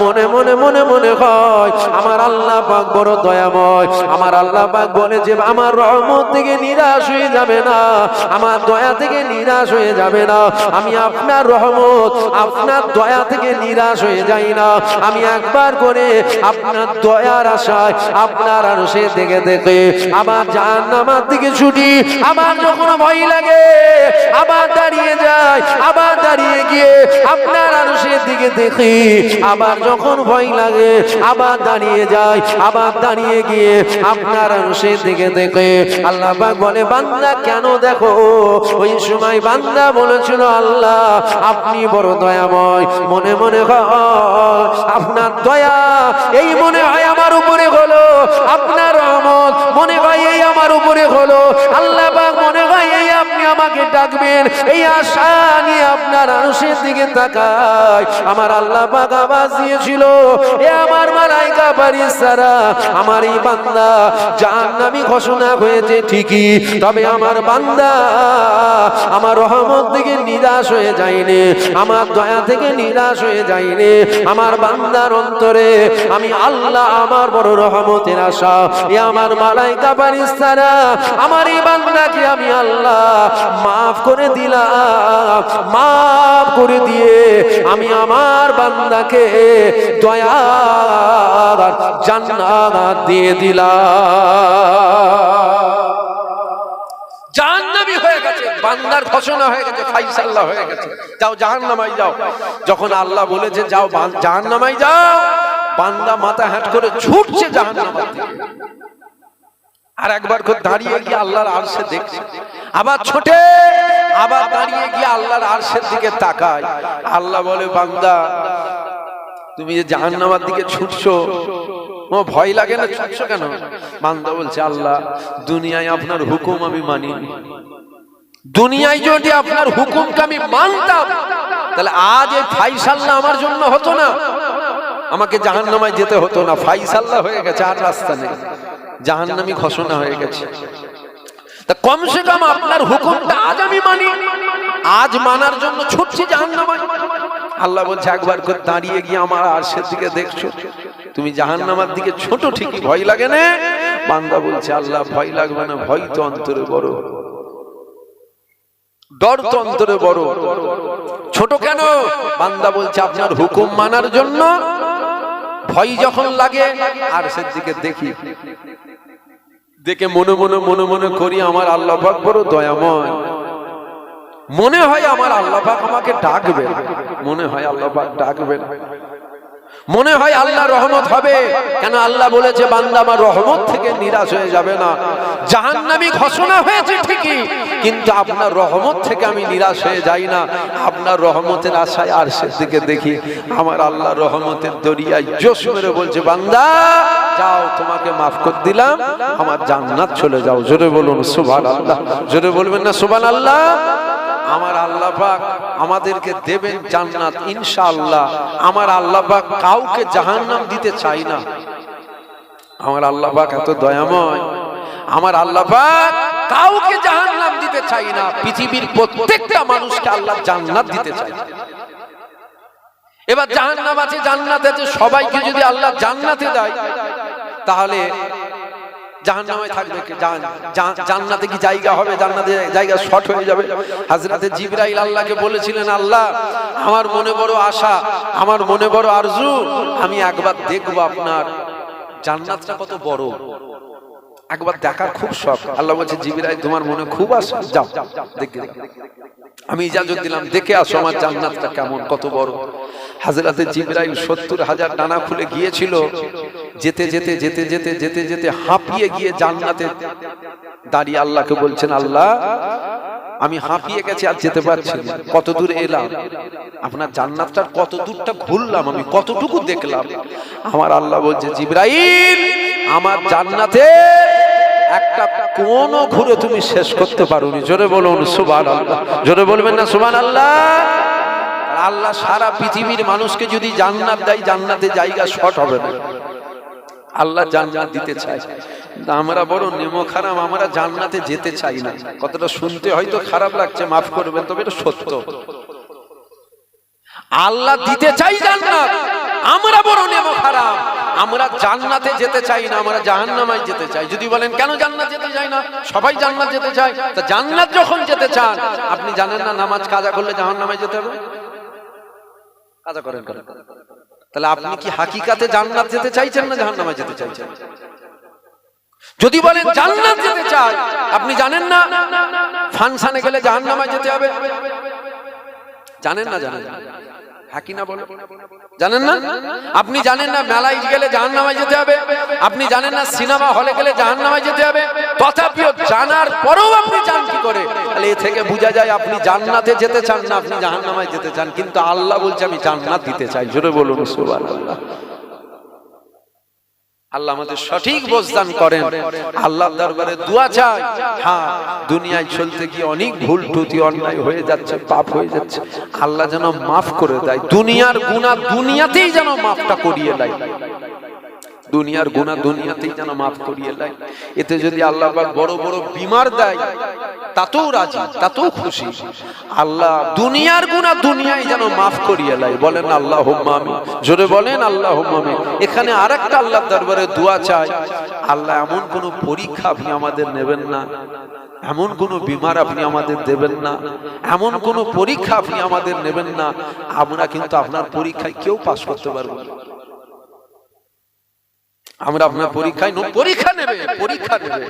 S1: মনে মনে মনে মনে হয় আমার আল্লাহ পাক বড় দয়াময়। আমার আল্লাহ পাক বলে যে আমার রহমত থেকে নিরাশ হয়ে যাবে না, আমার দয়া থেকে নিরাশ হয়ে যাবে না। আমি আপনার রহমত, আপনার দয়া থেকে নিরাশ হয়ে যাই না। আমি একবার করে আপনার দয়ার আশায় আপনার আরশের দিকে দেখে আবার জাহান্নামের দিকে ছুটি। আবার যখন ভয় লাগে আবার দাঁড়িয়ে যায়, আবার দাঁড়িয়ে গিয়ে আপনার আরশের দিকে দেখি। আবার যখন ভয় লাগে আবার দাঁড়িয়ে যায়, আবার দাঁড়িয়ে গিয়ে আপনার আরশের দিকে দেখে। আল্লাহ পাক বলে, বান্দা কেন দেখো? ওই সময় বান্দা বলেছিল, আল্লাহ আপনি বড় দয়াময়, মনে মনে হয় আপনার দয়া এই মনে হয় আমার উপরে হলো, আপনার রহমত মনে হয় এই আমার উপরে হলো। আল্লাহ পাক মনে হয় এই আপনি আমাকে ডাকবেন, এই আশা নিয়ে আপনার আরশের আরশের দিকে তাকাই, আমার আল্লাহ পাক আওয়াজ দিয়েছিল, এ আমার মালায়েকা ফেরেশতারা, আমার এই বান্দা জাহান্নামী ঘোষণা হয়েছে ঠিকই, তবে আমার বান্দা আমার রহমত থেকে নিরাশ হয়ে যায়নি, আমার দয়া থেকে নিরাশ হয়ে যায়নি। আমার বান্দার অন্তরে আমি আল্লাহ আমার বড় রহমতের আশা। এ আমার মালায়েকা ফেরেশতারা, আমার এই বান্দাকে আমি আল্লাহ মাফ করে দিলাম, মাফ করে দিয়ে আমি আমার বান্দাকে দয়ার জান্নাত দিয়ে দিলাম। জাহান্নামী হয়ে গেছে, বান্দার ঘোষণা হয়ে গেছে, ফাইসাল্লা হয়ে গেছে, যাও জাহান্নামায় যাও। যখন আল্লাহ বলেছে যাও জাহান্নামায় যাও, বান্দা মাথা হ্যাট করে ছুটছে জাহান্নামের দিকে। আর একবার করে দাঁড়িয়ে গিয়ে আল্লাহর আরশে দেখছে, আবার ছোটে, আবার দাঁড়িয়ে গিয়ে আল্লাহর আরশের দিকে তাকায়। আল্লাহ বলে, বান্দা তুমি যে জাহান্নামের দিকে ছুটছো, ও ভয় লাগে না, ছুটছো কেন? বান্দা বলছে, আল্লাহ দুনিয়ায় আপনার হুকুম আমি মানি, দুনিয়ায় যদি আপনার হুকুমকে আমি মানতাম তাহলে আজ এই ফাইসাল্লা আমার জন্য হতো না, আমাকে জাহান্নামায় যেতে হতো না। ফাইসাল্লা হয়ে গেছে, আর রাস্তা নেই, জাহান্নামী ঘোষণা হয়ে গেছে। তা কমসে কম আপনার হুকুমটা আজ আমি মানি, আজ মানার জন্য ছুটছি জাহান্নামায়। আল্লাহ বলছে, একবার করে দাঁড়িয়ে গিয়ে আমার আরশের দিকে দেখছো, তুমি জাহান্নামের দিকে ছোট ঠিকই, ভয় লাগে না? বান্দা বলছে, আল্লাহ ভয় লাগবে না, ভয় তো অন্তরে বড়, ডর তো অন্তরে বড়, ছোট কেন? বান্দা বলছে, আপনার হুকুম মানার জন্য ভয় যখন লাগে আরশের দিকে দেখি, দেখে মনে মনে মনে মনে করি আমার আল্লাহ পাক বড় দয়াময়, মনে হয় আমার আল্লাহ পাক আমাকে ডাকবে, মনে হয় আল্লাহ পাক ডাকবে না, মনে হয় আল্লাহ রহমত হবে। কেন? আল্লাহ বলেছে বান্দা আমার রহমত থেকে নিরাশ হয়ে যাবে না। জাহান্নামী ঘোষণা হয়েছে ঠিকই, কিন্তু আপনার রহমত থেকে আমি নিরাশ হয়ে যাই না, আপনার রহমতের আশায় আরশের দিকে দেখি, আমার আল্লাহ রহমতের দরিয়ায় জোশ মেরে বলছে, বান্দা যাও, তোমাকে মাফ করে দিলাম, আমার জান্নাত চলে যাও। জোরে বলুন সুবহানাল্লাহ, জোরে বলবেন না সুবহানাল্লাহ? আমার আল্লাহ পাক আমাদেরকে দেবেন জান্নাত ইনশাআল্লাহ। আমার আল্লাহ পাক কাউকে জাহান্নাম দিতে চাই না, আমার আল্লাহ পাক এত দয়াময়, আমার আল্লাহ পাক কাউকে জাহান্নাম দিতে চাই না, পৃথিবীর প্রত্যেকটা মানুষকে আল্লাহ জান্নাত দিতে চায়। এবার জাহান্নাম আছে, জান্নাত আছে, সবাইকে যদি আল্লাহ জান্নাতে দেয় তাহলে জাহান্নামে থাকবে কে? জান্নাতে কি জায়গা হবে? জান্নাতে জায়গা শর্ট হয়ে যাবে। হযরতে জিবরাইল আল্লাহকে বলেছিলেন, আল্লাহ আমার মনে বড় আশা, আমার মনে বড় আরজু, আমি একবার দেখবো আপনার জান্নাতটা কত বড়, একবার দেখার খুব শখ। আল্লাহ বলছে, জিবরাইল তোমার মনে খুব আশা, যাও দেখে, আমি ইজাজত দিলাম, দেখে আসো আমার জান্নাতটা কেমন, কত বড়। হযরতে জিবরাইল ৭০,০০০ ডানা খুলে গিয়েছিল, যেতে যেতে যেতে যেতে যেতে যেতে হাঁপিয়ে গিয়ে জান্নাতে দাঁড়িয়ে আল্লাহকে বলছেন, আল্লাহ আমি হাঁপিয়ে গেছি, আর যেতে পারছি না, কত দূর এলাম, আপনার জান্নাতটার কত দূরটা ঘুরলাম, আমি কতটুকু দেখলাম। আমার আল্লাহ বলছে, জিবরাইল আমার জান্নাতে একটা কোন ঘুরে তুমি শেষ করতে পারোনি। জোরে বলুন সুবহানাল্লাহ, জোরে বলবেন না সুবহানাল্লাহ? আল্লাহ সারা পৃথিবীর মানুষকে যদি জান্নাত দেয়, জান্নাতে জায়গা শর্ট হবে না। আল্লাহ জান্নাত দিতে চায়, আমরা বড় নেমখারাম, আমরা জান্নাতে যেতে চাই না। কতটা শুনতে হয়তো খারাপ লাগছে, মাফ করবেন, তবে এটা সত্য। আল্লাহ দিতে চাই জান্নাত, আমরা বড় নেমখারাম, আমরা জান্নাতে যেতে চাই না, আমরা জাহান্নামায় যেতে চাই। যদি বলেন কেন জান্নাত যেতে চাই না, সবাই জান্নাত যেতে চায়, তা জান্নাত যখন যেতে চান, আপনি জানেন না নামাজ কাজা করলে জাহান্নামায় যেতে হবে? কাজা করেন, তাহলে আপনি কি হাকিকাতে জান্নাত যেতে চাইছেন না জাহান্নামে যেতে চাইছেন? যদি বলেন জান্নাত যেতে চাই, আপনি জানেন না ফাংশনে গেলে জাহান্নামে যেতে হবে? জানেন না? জানেন হাকি না বলে জানেন না? আপনি জানেন না মেলায় গেলে জাহান্নামে যেতে হবে? আপনি জানেন না সিনেমা হলে গেলে জাহান্নামে যেতে হবে? তথাপিও জানার পরেও আপনি জান কি করে? তাহলে এ থেকে বোঝা যায় আপনি জান্নাতে যেতে চান না, আপনি জাহান্নামে যেতে চান। কিন্তু আল্লাহ বলছে আমি জান্নাত দিতে চাই। জোরে বলুন সুবহানাল্লাহ। আল্লাহ আমাদের সঠিক বোঝদান করেন। আল্লাহর দরবারে দোয়া চাই। হ্যাঁ, দুনিয়ায় চলতে গিয়ে অনেক ভুল ত্রুটি অন্যায় হয়ে যাচ্ছে, পাপ হয়ে যাচ্ছে, আল্লাহ যেন মাফ করে দেয়। দুনিয়ার গুনাহ দুনিয়াতেই যেন মাফটা করিয়ে দেয়, দুনিয়ার গুনাহ দুনিয়াতেই যেন মাফ করিয়ে দেয়। এতে যদি আল্লাহ পাক বড় বড় বিমার দেয় তাতেও রাজি, তাতেও খুশি। আল্লাহ দুনিয়ার গুনাহ দুনিয়ায় যেন মাফ করিয়ে দেয়। বলেন আল্লাহুম্মা আমিন, জোরে বলেন আল্লাহুম্মা আমিন। এখানে আরেকটা আল্লাহর দরবারে দোয়া চাই, আল্লাহ এমন কোন পরীক্ষা আপনি আমাদের নেবেন না, এমন কোন বিমার আপনি আমাদের দেবেন না, এমন কোন পরীক্ষা আপনি আমাদের নেবেন না, আমরা কিন্তু আপনার পরীক্ষায় কেউ পাস করতে পারবো না। আমরা আপনার পরীক্ষায় পরীক্ষা নেবে, পরীক্ষা নেবে।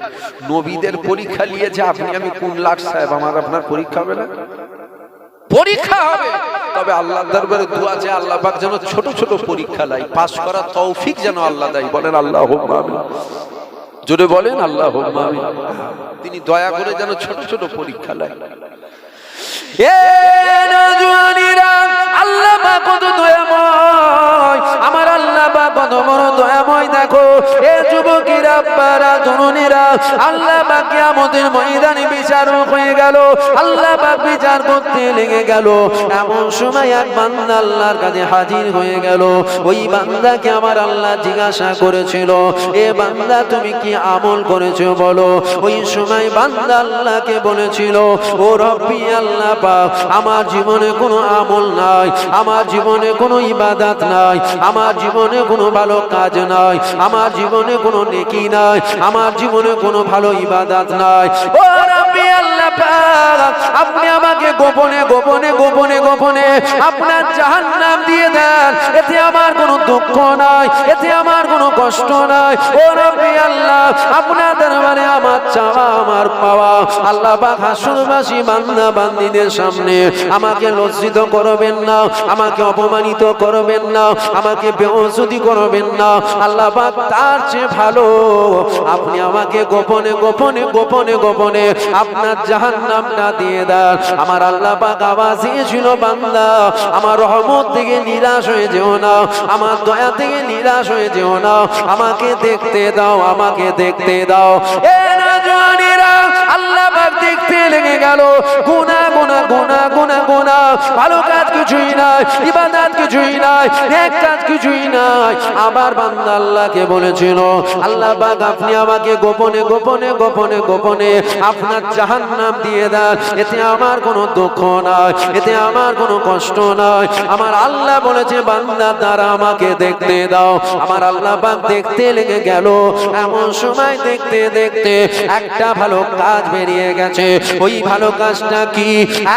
S1: নবীদের পরীক্ষা নিয়ে যে আপনি আমি কোন লাট সাহেব, আমার আপনার পরীক্ষা হবে না? পরীক্ষা হবে। তবে আল্লাহর দরবারে দোয়া যে আল্লাহ পাক যেন ছোট ছোট পরীক্ষা দেয়, পাস করার তৌফিক যেন আল্লাহ দেয়। বলেন আল্লাহুম্মা আমিন, জোরে বলেন আল্লাহুম্মা আমিন। তিনি দয়া করে যেন ছোট ছোট পরীক্ষা দেয়। এ নওজওয়ানেরা, আল্লাহ পাক কত দয়াময়, আমার আল্লাহ পাক কত বড় দয়াময়। দেখো এ যুবকেরা, আব্বারা, তরুণেরা, আল্লাহ পাক কিয়ামতের ময়দানে বিচারক হয়ে গেল, আল্লাহ পাক বিচার করতে লেগে গেল। এমন সময় এক বান্দা আল্লাহর কাছে হাজির হয়ে গেল। ওই বান্দাকে আমার আল্লাহ জিজ্ঞাসা করেছিল, এ বান্দা তুমি কি আমল করেছো বলো। ওই সময় বান্দা আল্লাহকে বলেছিল, ও রব্বি আল্লাহ পাক, আমার জীবনে কোনো আমল নাই, আমার জীবনে কোনো ইবাদত নাই, আমার জীবনে কোনো ভালো কাজ নাই, আমার জীবনে কোনো নেকি নাই, আমার জীবনে কোনো ভালো ইবাদত নাই। ও রব্বি আল্লাহ পাক, আপনি আমাকে গোপনে গোপনে গোপনে গোপনে আপনার জাহান্নাম দিয়ে দেন, এতে আমার কোনো দুঃখ নাই, এতে আমার কোনো কষ্ট নাই। ও রব্বি আল্লাহ, আপনার দরবারে আমার চাওয়া আমার পাওয়া, আল্লাহ পাক হাসরবাসী বান্দা বান্দীদের সামনে আমাকে লজ্জিত করবেন না, আমাকে অপমানিত করবেন না, আমাকে বেইজ্জতি করবেন না। আল্লাহ পাক তার চেয়ে ভালো আপনি আমাকে গোপনে গোপনে গোপনে গোপনে আপনার জাহান্নামটা দিয়ে দেন। আমার আল্লাহ পাক আওয়াজ দিয়েছিল, বান্দা আমার রহমত থেকে নিরাশ হয়ে যেও না, আমার দয়া থেকে নিরাশ হয়ে যেও না, আমাকে দেখতে দাও, আমাকে দেখতে দাও। এ নওজওয়ানেরা, আল্লাহ পাক দেখতে লেগে গেল। গুনাহ গুনাহ গুনাহ গুনাহ গুনাহ, ভালো কাজ কিছুই নাই, ইবাদত কিছুই নাই, নেক কাজ কিছুই নাই। আবার বান্দা আল্লাহকে বলেছিল, আল্লাহ পাক আপনি আমাকে গোপনে গোপনে গোপনে গোপনে আপনার জাহান্নাম দিয়ে দেন, এতে আমার কোনো দুঃখ নাই, এতে আমার কোনো কষ্ট নাই। আমার আল্লাহ বলেছে, বান্দা তারা আমাকে দেখতে দাও। আমার আল্লাহ পাক দেখতে লেগে গেল। এমন সময় দেখতে দেখতে একটা ভালো কাজ বেরিয়ে গেছে। ওই ভালো কাজটা কি?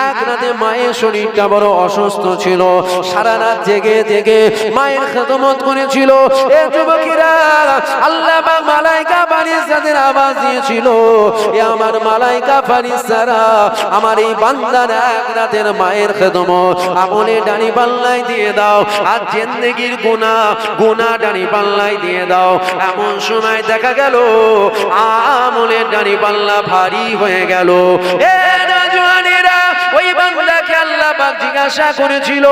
S1: এক রাতে মায়ের শরীরটা বড় অসুস্থ ছিল, সারা রাত জেগে জেগে মায়ের খেদমত করেছিল। এ যুবকেরা, আল্লাহ পাক মালায়েকা ফেরেশতাদের আওয়াজ দিয়েছিল, এ আমার মালায়েকা ফেরেশতারা আমার এই বান্দার এক রাতের মায়ের খেদমত আমলে ডানি পাল্লাই দিয়ে দাও, আর জিন্দেগীর গুনাহ গুনাহ ডানি পাল্লাই দিয়ে দাও। এমন সময় দেখা গেল আমলে ডানি পাল্লা ভারী হয়ে গেল। এ নওজওয়ানেরা, ওই বান্দাকে আল্লাহ পাক জিজ্ঞাসা করেছিল,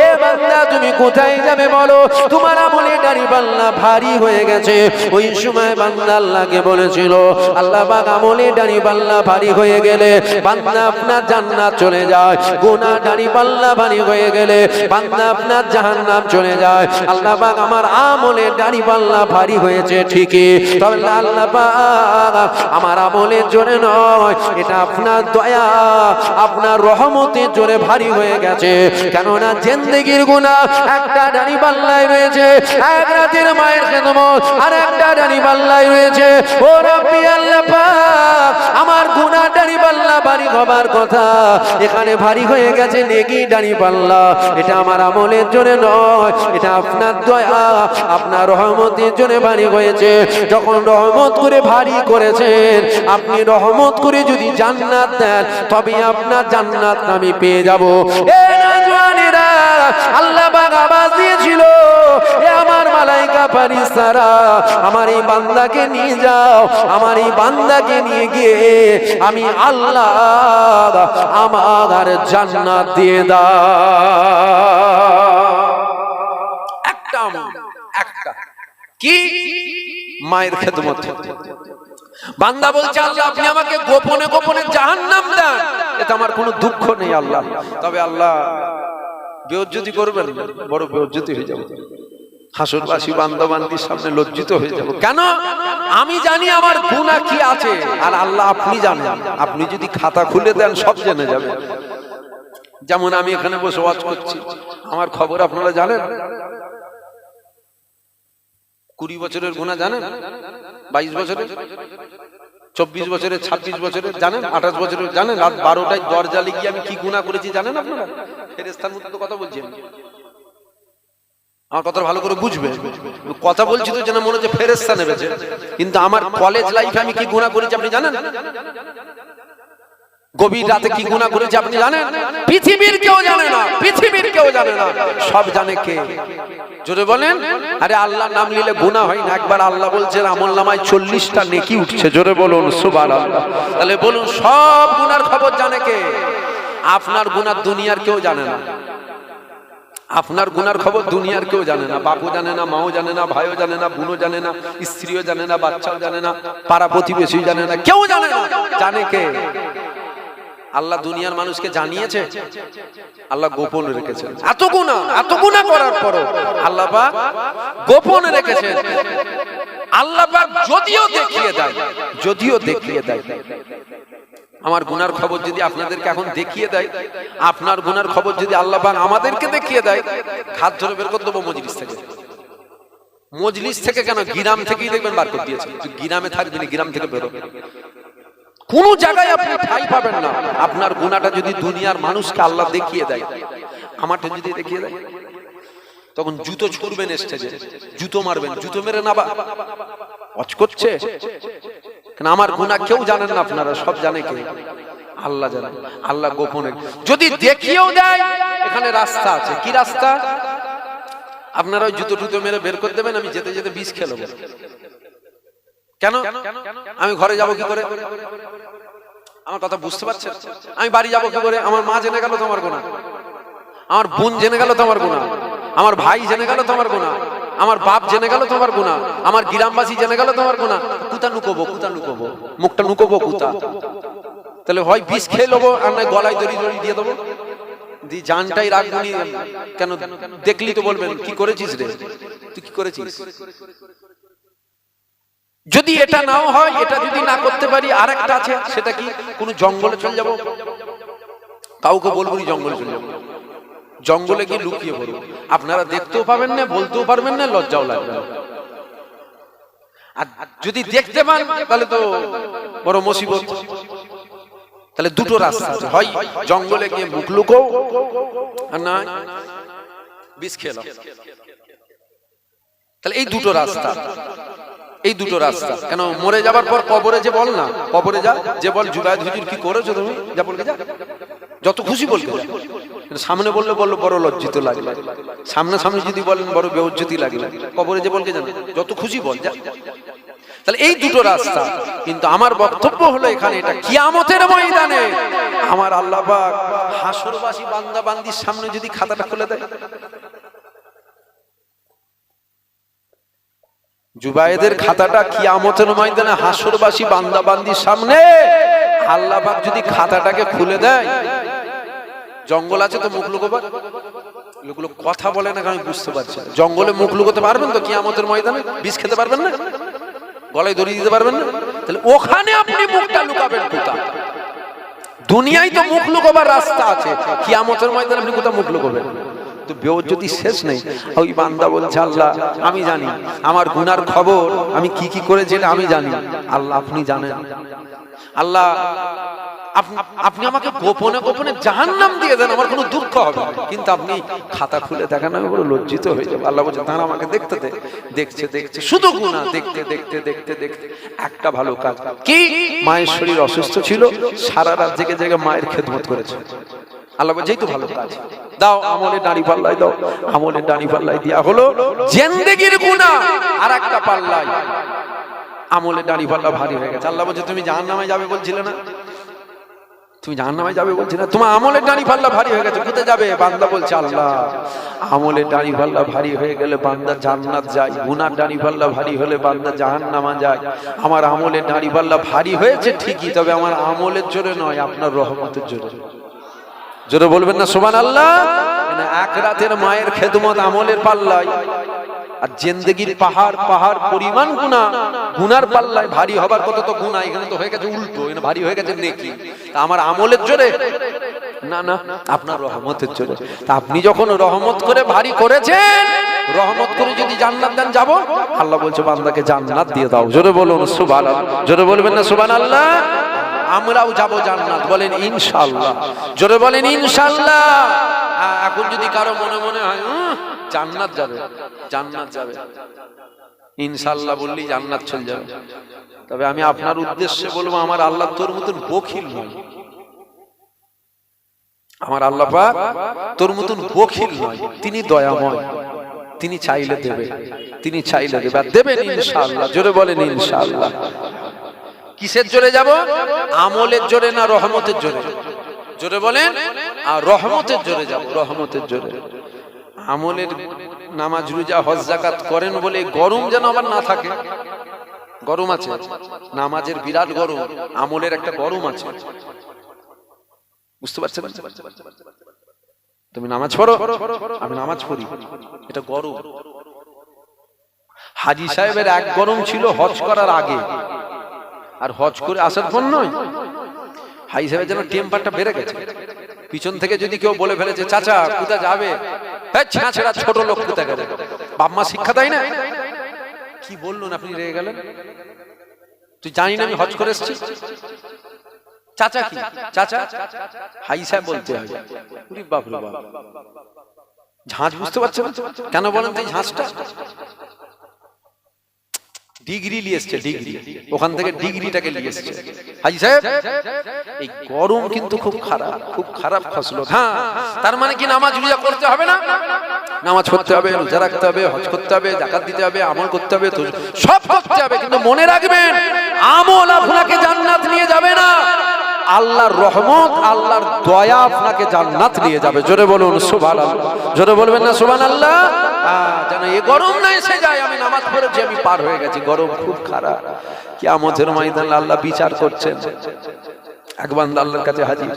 S1: এ বান্দা তুমি কোথায় যাবে বলো, তোমার আমলে ডানি পাল্লা ভারী হয়ে গেছে। ওই সময় বান্দা আল্লাহকে বলেছিল, আল্লাহ পাক আমলে ডানি পাল্লা ভারী হয়ে গেলে বান্দা আপনার জান্নাত চলে যায়, গুনাহ ডানি পাল্লা ভারী হয়ে গেলে বান্দা আপনার জাহান্নাম চলে যায়। আল্লাহ পাক আমার আমলে ডানি পাল্লা ভারী হয়েছে ঠিকই, তবে আল্লাহ পাক আমার আমলের জোরে নয়, এটা আপনার দয়া আপনার রহমতের জোরে ভারী হয়ে গেছে। কেননা জিন্দেগীর গুনাহ একটা ডানি পাল্লায় রয়েছে, এক রাতের মায়ের খেদমত আর একটা ডানি পাল্লায় রয়েছে। ও রব্বি আল্লাহ পাক, আমার গুনাহ ডানি পাল্লা ভারী হবার কথা, এখানে ভারী হয়ে গেছে নেকি ডানি পাল্লা। এটা আমার আমলের জন্য নয়, এটা আপনার দয়া আপনার রহমতের জন্য ভারী হয়েছে। যখন রহমত করে ভারী করেছেন, আপনি রহমত করে যদি জান্নাত দেন, তবে আপনার জান্নাত আমি পেয়ে যাব। এ নওজওয়ানেরা, আল্লাহ পাক আওয়াজ দিয়েছিল, এ আমার মালায়েকা ফেরেশতারা আমার এই বান্দাকে নিয়ে যাও, আমার এই বান্দাকে নিয়ে গিয়ে আমি আল্লাহ আমার জান্নাত দিয়ে দাও। একটা কি মায়ের খেদমত। বান্দা বলছে আল্লাহ আপনি আমাকে গোপনে গোপনে জাহান্নাম দেন, এতে আমার কোনো দুঃখ নেই আল্লাহ, তবে আল্লাহ বেইজ্জতি করবেন, বড় বেইজ্জতি হয়ে যাবে, হাসরবাসী বান্দা বান্দির সামনে লজ্জিত হয়ে যাব। কেন? আমি জানি আমার গুনাহ কি আছে, আর আল্লাহ আপনি জানেন। আপনি যদি খাতা খুলে দেন সব জেনে যাবে। যেমন আমি এখানে বসে ওয়াজ করছি, আমার খবর আপনারা জানেন। 20 বছরের গুনাহ জানেন, 22 বছরের, 24 বছরের, 26 বছরের জানেন, 28 বছরের জানেন। রাত 12টায় দরজা লিখিয়ে আমি কি গুনাহ করেছি জানেন আপনারা? ফেরেশতার মতো তো কথা বলছি, আমার কথা ভালো করে বুঝবে। কথা বলছি তো যেন মনে হচ্ছে ফেরেশতা নেবেছে, কিন্তু আমার কলেজ লাইফে আমি কি গুনাহ করেছি আপনি জানেন? গভীর রাতে কি গুনাহ করেছি আপনি জানেন? পৃথিবীর কেউ জানে না, পৃথিবীর কেউ জানে না, সব জানে কে? জোরে বলেন। আরে আল্লাহর নাম নিলে গুনাহ হয় না। একবার আল্লাহ বলছেন আমলনামায় 40টা নেকি উঠছে, জোরে বলুন সুবহানাল্লাহ। তাহলে বলুন সব গুনার খবর জানে কে? আপনার গুনাহ দুনিয়ার কেউ জানে না। আপনার গুনার খবর দুনিয়ার কেউ জানে না, বাপু জানে না, মাও জানে না, ভাইও জানে না, বোনও জানে না, স্ত্রীও জানে না, বাচ্চাও জানে না, পাড়া প্রতিবেশী জানে না, কেউ জানে না। জানে কে? আল্লাহ দুনিয়ার মানুষকে জানিয়েছে, আল্লাহ গোপন রেখেছেন। এত গুনাহ করার পরও আল্লাহ পাক গোপন রেখেছেন। আল্লাহ পাক যদিও দেখিয়ে দেয়, আমার গুনার খবর যদি আপনাদেরকে এখন দেখিয়ে দেয়, আপনার গুনার খবর যদি আল্লাহ পাক আমাদেরকে দেখিয়ে দেয়, হাত ধরে বের করে দেবো মজলিস থেকে। মজলিস থেকে কেন, গ্রাম থেকেই দেখবেন বার করে দিয়েছে। গ্রামে থাকবেন, গ্রাম থেকে বেরো, কোন জায়গায় আপনি ঠাঁই পাবেন না। আপনার গুনাহটা যদি দুনিয়ার মানুষকে আল্লাহ দেখিয়ে দেয়, আমারটা যদি দেখিয়ে দেয়, তখন জুতো ছুড়বেন স্টেজে, জুতো মারবেন, জুতো মেরে না ওয়াজ করছে। কারণ আমার গুনাহ কেউ জানেন না, আপনারা সব জানে কে? আল্লাহ জানেন। আল্লাহ গোপনে যদি দেখিয়েও দেয়, এখানে রাস্তা আছে। কি রাস্তা? আপনারা ওই জুতো টুতো মেরে বের করে দেবেন, আমি যেতে যেতে বিষ খেলবো। কেন? আমি ঘরে যাব কি করে? আমার কথা বুঝতে পারছেন? আমি বাড়ি যাব কি করে? আমার মা জেনে গেল তো আমার গুনাহ, আমার বোন জেনে গেল তো আমার গুনাহ, আমার ভাই জেনে গেল তো আমার গুনাহ, আমার বাপ জেনে গেল তো আমার গুনাহ, আমার গ্রামবাসী জেনে গেল তো আমার গুনাহ। কুতা নুকোবো, মুখটা নুকোবো কুতা। তাহলে হয় বিষ খেয়ে নেবো, আর নয় গলায় দড়ি দিয়ে দেবো, দি জানটাই রাখবো। কেন? দেখলি তো বলবেন কি করেছিস রে, তুই কি করেছিস? যদি এটা নাও হয়, এটা যদি না করতে পারি, আর একটা আছে, সেটা কি? কোন জঙ্গলে চলে যাব, কাউকে বলবো না জঙ্গলে চলে যাবো, জঙ্গলে গিয়ে লুকিয়ে পড়বো। আপনারা দেখতেও পাবেন না, বলতেও পারবেন না, লজ্জাও লাগবে। আর যদি দেখতে পান তাহলে তো বড় মুসিবত। তাহলে দুটো রাস্তা আছে, হয় জঙ্গলে গিয়ে মুখ লুকো, আর না বিষ খেলো। তাহলে এই দুটো রাস্তা, এই দুটো রাস্তা। কেন? মরে যাবার পর কবরে যে বল না, কবরে যা, যে বল জুবায়েদ হুজুর কি করেছো তুমি, যা বলকে যা, যত খুশি বলকে যা। সামনে বললে বড় লজ্জিত লাগবে, সামনে যদি বলেন বড় বেইজ্জতি লাগবে। কবরে যে বলকে জানো, যত খুশি বল যা। তাহলে এই দুটো রাস্তা। কিন্তু আমার বক্তব্য হলো এখানে, এটা কিয়ামতের ময়দানে আমার আল্লাহ পাক হাসরবাসী বান্দা বান্দির সামনে যদি খাতাটা খুলে দেয়, জুবায়েদের খাতাটা কিয়ামতের ময়দানে হাসরবাসী বান্দা বান্দির সামনে আল্লাহ পাক যদি খাতাটাকে খুলে দেয়, জঙ্গল আছে তো মুখ লুকোবার, লোকগুলো কথা বলে না, আমি বুঝতে পারছি। জঙ্গলে মুখ লুকোতে পারবেন তো কিয়ামতের ময়দানে? বিষ খেতে পারবেন না, গলায় দড়ি দিতে পারবেন না, তাহলে ওখানে আপনি মুখটা লুকাবেন কোথায়? দুনিয়ায় তো মুখ লুকোবার রাস্তা আছে, কিয়ামতের ময়দানে আপনি কোথায় মুখ লুকোবেন? তো বেইজ্জতি শেষ নেই। ওই বান্দা বলছে আল্লাহ আমি জানি আমার গুনার খবর, আমি কি কি করেছি আমি জানি। আল্লাহ আপনি জানেন। আল্লাহ আপনি আমাকে গোপনে গোপনে জাহান্নাম দিয়ে দেন, আমার কোনো দুঃখ হবে না, কিন্তু আপনি খাতা খুলে দেখেন, আমি বড় লজ্জিত হয়ে যাব। আল্লাহ বলছে তারা আমাকে দেখতে শুধু গুনাহ দেখতে একটা ভালো কাজ কি? মায়ের শরীর অসুস্থ ছিল, সারা রাত জেগে মায়ের খেদমত করেছে। আল্লাহ বলছে এই তো ভালো কাজ, দাও আমলে দাড়ি পাল্লাই দাও। আমলে দাড়ি পাল্লাই দেয়া হলো জিন্দেগির গুনাহ আর একটা পাল্লাই, আমলে দাড়ি পাল্লা ভারী হয়ে গেছে। আল্লাহ বলছে তুমি জাহান্নামে যাবে বলছিলে না, তুমি জাহান্নামে যাবে বলছি না, তোমার আমলের দাড়ি পাল্লা ভারী হয়ে গেছে, কোথায় যাবে? বান্দা বলছে আল্লাহ আমলের দাড়ি পাল্লা ভারী হয়ে গেলে বান্দা জান্নাত যায়, গুনার দাড়ি পাল্লা ভারী হলে বান্দা জাহান্নামে যায়। আমার আমলের দাড়ি পাল্লা ভারী হয়েছে ঠিকই, তবে আমার আমলের জোরে নয়, আপনার রহমতের জোরে। জোরে বলবেন না সুবহানাল্লাহ? এক রাতের মায়ের খেদমত আমলের পাল্লায়, আর জিন্দেগির পাহাড় পাহাড় পরিমাণ গুনাহ, গুনার পাল্লায় ভারী হবার কত তো গুনাহ, এখানে তো হয়ে গেছে উল্টো, এখানে ভারী হয়ে গেছে নেকি। তা আমার আমলের জোরে না, না আপনার রহমতের জোরে। তা আপনি যখন রহমত করে ভারী করেছেন, রহমত করে যদি জান্নাত দেন যাব, আল্লাহ বলছে বান্দাকে জান্নাত দিয়ে দাও। জোরে বলুন সুবহানাল্লাহ। জোরে বলবেন না সুবহানাল্লাহ? আমরাও যাব জান্নাত, বলেন ইনশাআল্লাহ। জোরে বলেন ইনশাআল্লাহ। এখন যদি কারো মনে মনে হয় জান্নাত যাবে, জান্নাত যাবে, ইনশাআল্লাহ বললেই জান্নাত চলে যাবে, তবে আমি আপনার উদ্দেশ্যে বলবো আমার আল্লাহ তোর মতন বখিল নয়। আমার আল্লাহ পাক তোর মতন বখিল নয়, তিনি দয়াময়, তিনি চাইলে দেবে, তিনি চাইলে দেবে, আর দেবেন ইনশাআল্লাহ। জোরে বলেন ইনশাআল্লাহ। কিসের জোরে যাব? আমলের জোরে না রহমতের জোরে? জোরে বলেন। আর রহমতের জোরে যাব, রহমতের জোরে। আমলের নামাজ রোজা হজ যাকাত করেন বলে গরম যেন আবার না থাকে। গরম আছে, নামাজের বিরাট গরম, আমলের একটা গরম আছে, বুঝতে পারছেন? তুমি নামাজ পড়ো, আমি নামাজ পড়ি, এটা গরম। হাজী সাহেবের এক গরম ছিল হজ করার আগে, আর হজ করে আসার পর নয়। হাজী সাহেবের যেন টেম্পারটা বেড়ে গেছে। পিছন থেকে যদি কেউ বলে ফেলেছে চাচা কোথায় যাবে, ছেঁড়া ছোট লোক কোথায় গেলে, বাপ মা শিক্ষা দেয় না? কি বললেন আপনি, রেগে গেলেন? তুই জানি না আমি হজ করে এসেছি? চাচা কি চাচা? হাজী সাহেব বলতে হয়। বাপ রে বাপ, ঝাঁঝ বুঝতে পারছেন কেন বলেন তো? এই ঝাঁঝটা ডিগ্রি নিয়ে এসছে, ডিগ্রি, ওখান থেকে ডিগ্রিটাকে নিয়ে এসছে হাজী সাহেব। এই গরম কিন্তু খুব খারাপ, খুব খারাপ ফসল। হ্যাঁ, তার মানে কি নামাজ রোজা করতে হবে না? নামাজ পড়তে হবে, রোজা রাখতে হবে, হজ করতে হবে, যাকাত দিতে হবে, আমল করতে হবে, তো সব করতে হবে, কিন্তু মনে রাখবেন আমল আপনাকে জান্নাত নিয়ে যাবে না, আল্লাহর রহমত, আল্লাহর দয়া আপনাকে জান্নাত নিয়ে যাবে। জোরে বলুন সুবহানাল্লাহ। জোরে বলবেন না সুবহানাল্লাহ? যেন এই গরম না এসে যায় আমি নামাজ পড়েছি, আমি পার হয়ে গেছি, গরম খুব খারাপ। কিয়ামতের ময়দানে আল্লাহ বিচার করছেন। এক বান্দা আল্লাহর কাছে হাজির,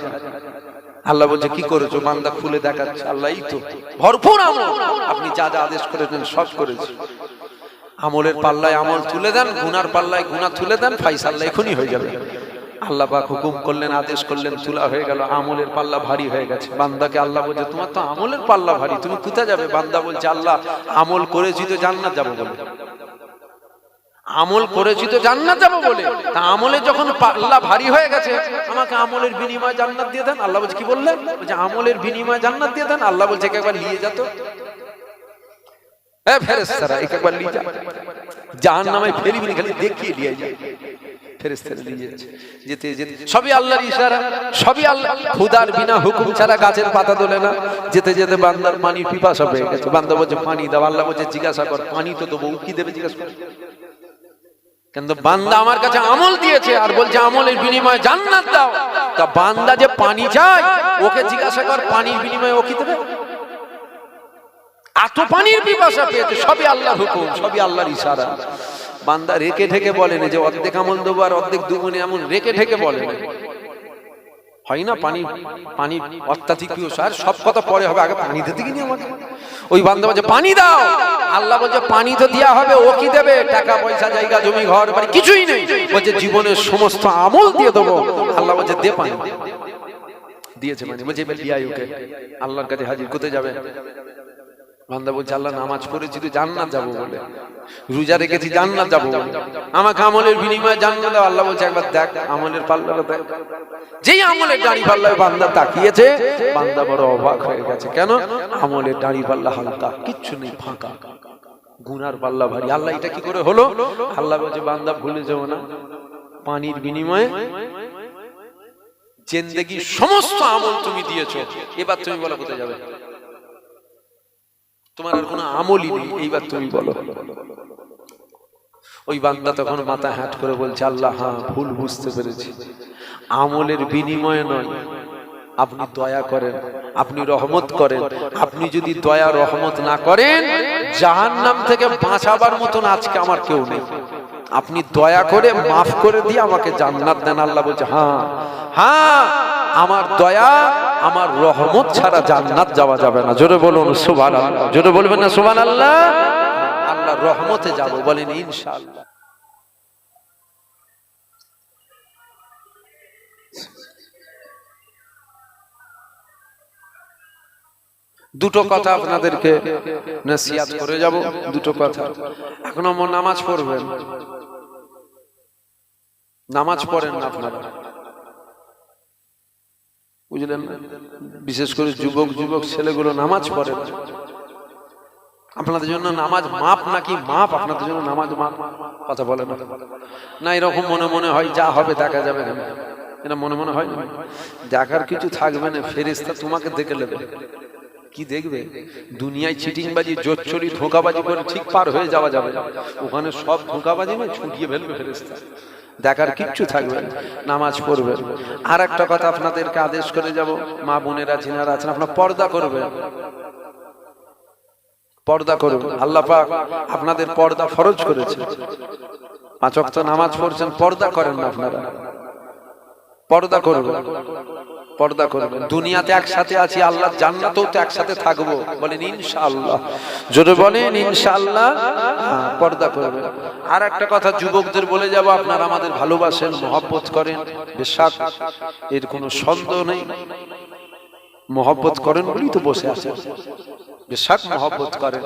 S1: আল্লাহ বলছে কি করেছো? বান্দা খুলে দেখাচ্ছে, আল্লাহ এই তো ভরপুর আমল, আপনি যা যা আদেশ করেছেন সব করেছি। আমলের পাল্লায় আমল তুলে দেন, গুনার পাল্লায় গুনাহ তুলে দেন, ফায়সালা এখনই হয়ে যাবে। আল্লাহ পাক হুকুম করলেন, আদেশ করলেন, তুলা হয়ে গেল, আমলের পাল্লা ভারী হয়ে গেছে। বান্দাকে আল্লাহ বলছে তোমার তো আমলের পাল্লা ভারী, তুমি কোথায় যাবে? বান্দা বলছে আল্লাহ আমল করেছি তো জান্নাত যাব বলে, আমল করেছি তো জান্নাত যাব বলে। তা আমলে যখন পাল্লা ভারী হয়ে গেছে, আমাকে আমলের বিনিময়ে জান্নাত দিয়ে দেন। আল্লাহ বলছে কি বললেন? বলছে আমলের বিনিময়ে জান্নাত দিয়ে দেন। আল্লাহ বলছে একবার নিয়ে যেত, ফেরেশতারা একবার নিয়ে যা, জাহান্নামে ফেলবি না, খালি দেখিয়ে নিয়ে যায়। ফেরেশতারা নিয়ে যাচ্ছে, যেতে যেতে সবই আল্লাহর ইশারা, সবই আল্লাহ। খোদার বিনা হুকুম ছাড়া গাছের পাতা তোলে না। যেতে যেতে বান্দার পানির পিপাসা পেয়ে গেছে, বান্দা বলছে পানি দাও। আল্লাহ বলছে জিজ্ঞাসা কর, পানি তো দেবো, কি দেবে জিজ্ঞাসা কর। কিন্তু বান্দা আমার কাছে আমল দিয়েছে আর বলছে আমলের বিনিময়ে জান্নাত দাও। তা বান্দা যে পানি চায়, ওকে জিজ্ঞাসা কর পানির বিনিময়ে ও কি দেবে? এত পানির পিপাসা পেয়েছে, সবই আল্লাহর হুকুম, সবই আল্লাহর ইশারা। বান্দা রেখে ঠেকে বলেন যে অর্ধেক আমল দেবো আর অর্ধেক দেবো না, এমন রেখে ঠেকে বলেন হয় না। পানি পানি অত্যাধিক আর সব কথা পরে হবে, আগে পানি দিতে গিয়ে আমাকে। ওই বান্দা বলছে পানি দাও, আল্লাহ বলছে পানি তো দেওয়া হবে, ও কি দেবে? টাকা পয়সা, জায়গা জমি, ঘর বাড়ি কিছুই নেই, বলছে জীবনের সমস্ত আমল দিয়ে দেবো। আল্লাহ বলছে দে পানি, দিয়েছে পানি। বলছে এবার লিয়াই ওকে, আল্লাহর কাছে হাজির। কোথায় যাবে? বান্দা বলছে আল্লাহ নামাজ পড়েছি তো জান্নাত যাবো বলে, রোজা রেখেছি জান্নাত যাবো বলে, আমাকে আমলের বিনিময়ে জান্নাত দাও। আল্লাহ বলছে একবার দেখ আমলের পাল্লাটা দেখ। যেই আমলের দাড়ি পাল্লায় বান্দা তাকিয়েছে, বান্দা বড় অবাক হয়ে গেছে। কেন? আমলের দাড়ি পাল্লা হালকা, কিচ্ছু নেই, ফাঁকা। গুনার পাল্লা ভারী। আল্লাহ এটা কি করে হলো? আল্লাহ বলছে বান্দা ভুলে যাও না, পানির বিনিময়ে জিন্দেগির সমস্ত আমল তুমি দিয়েছো, এবার তুমি বলো কোথায় যাবে? তোমার আর কোনো আমলই নেই, এইবার তুমি বলো। ওই বান্দা তখন মাথা হ্যাট করে বলছে আল্লাহ হ্যাঁ ভুল বুঝতে পেরেছি, আমলের বিনিময়ে নয়, আপনি দয়া করেন, আপনি রহমত করেন। আপনি যদি দয়া রহমত না করেন, জাহান্নাম থেকে বাঁচাবার মতন আজকে আমার কেউ নেই। আপনি দয়া করে মাফ করে দিয়ে আমাকে জান্নাত দেন। আল্লাহ বলছে হ্যাঁ হ্যাঁ, আমার দয়া আমার রহমত ছাড়া জান্নাত যাওয়া যাবে না। জোরে বলুন সুবহানাল্লাহ। জোরে বলবেন না সুবহানাল্লাহ? আল্লাহর রহমতে যাব, বলেন ইনশাআল্লাহ। দুটো কথা আপনাদেরকে নসিহত করে যাব, দুটো কথা। এখন আমার নামাজ পড়বেন, নামাজ পড়েন না আপনারা, বুঝলেন? বিশেষ করে যুবক যুবক ছেলেগুলো নামাজ পড়ে না। আপনাদের জন্য নামাজ মাপ নাকি মাপ? আপনাদের জন্য নামাজ মাপ? কথা বলে না না, এরকম মনে মনে হয় যা হবে দেখা যাবে না, এটা মনে মনে হয় না। দেখার কিছু থাকবে না, ফেরেশতা তোমাকে দেখে নেবে। কি দেখবে? দুনিয়ায় চিটিংবাজি, জোচ্চুরি, ধোঁকাবাজি করে ঠিক পার হয়ে যাওয়া যাবে, ওখানে সব ধোঁকাবাজি নয়, ছুটিয়ে ফেলবে ফেরেশতা। দেখার কিচ্ছু থাকবে না, নামাজ পড়বেন। আর একটা কথা আপনাদেরকে আদেশ করে যাব, মা বোনেরা যিনারা আছেন, আপনারা পর্দা করবেন, পর্দা করবেন। আল্লাহ পাক আপনাদের পর্দা ফরজ করেছে। 5 ওয়াক্ত নামাজ পড়ছেন, পর্দা করেন না আপনারা, পর্দা করবেন, পর্দা করবেন। দুনিয়াতে একসাথে আছি, আল্লাহ জান্নাতেও তো একসাথে থাকবো, বলেন ইনশাআল্লাহ। জোরে বলেন ইনশাআল্লাহ। পর্দা করবেন। আর একটা কথা যুবকদের বলে যাব, আপনারা আমাদের ভালোবাসেন, মহব্বত করেন, বেশক এর কোনো সন্দেহ নেই। মহব্বত করেন বলেই তো বসে আছেন, বেশক মহব্বত করেন।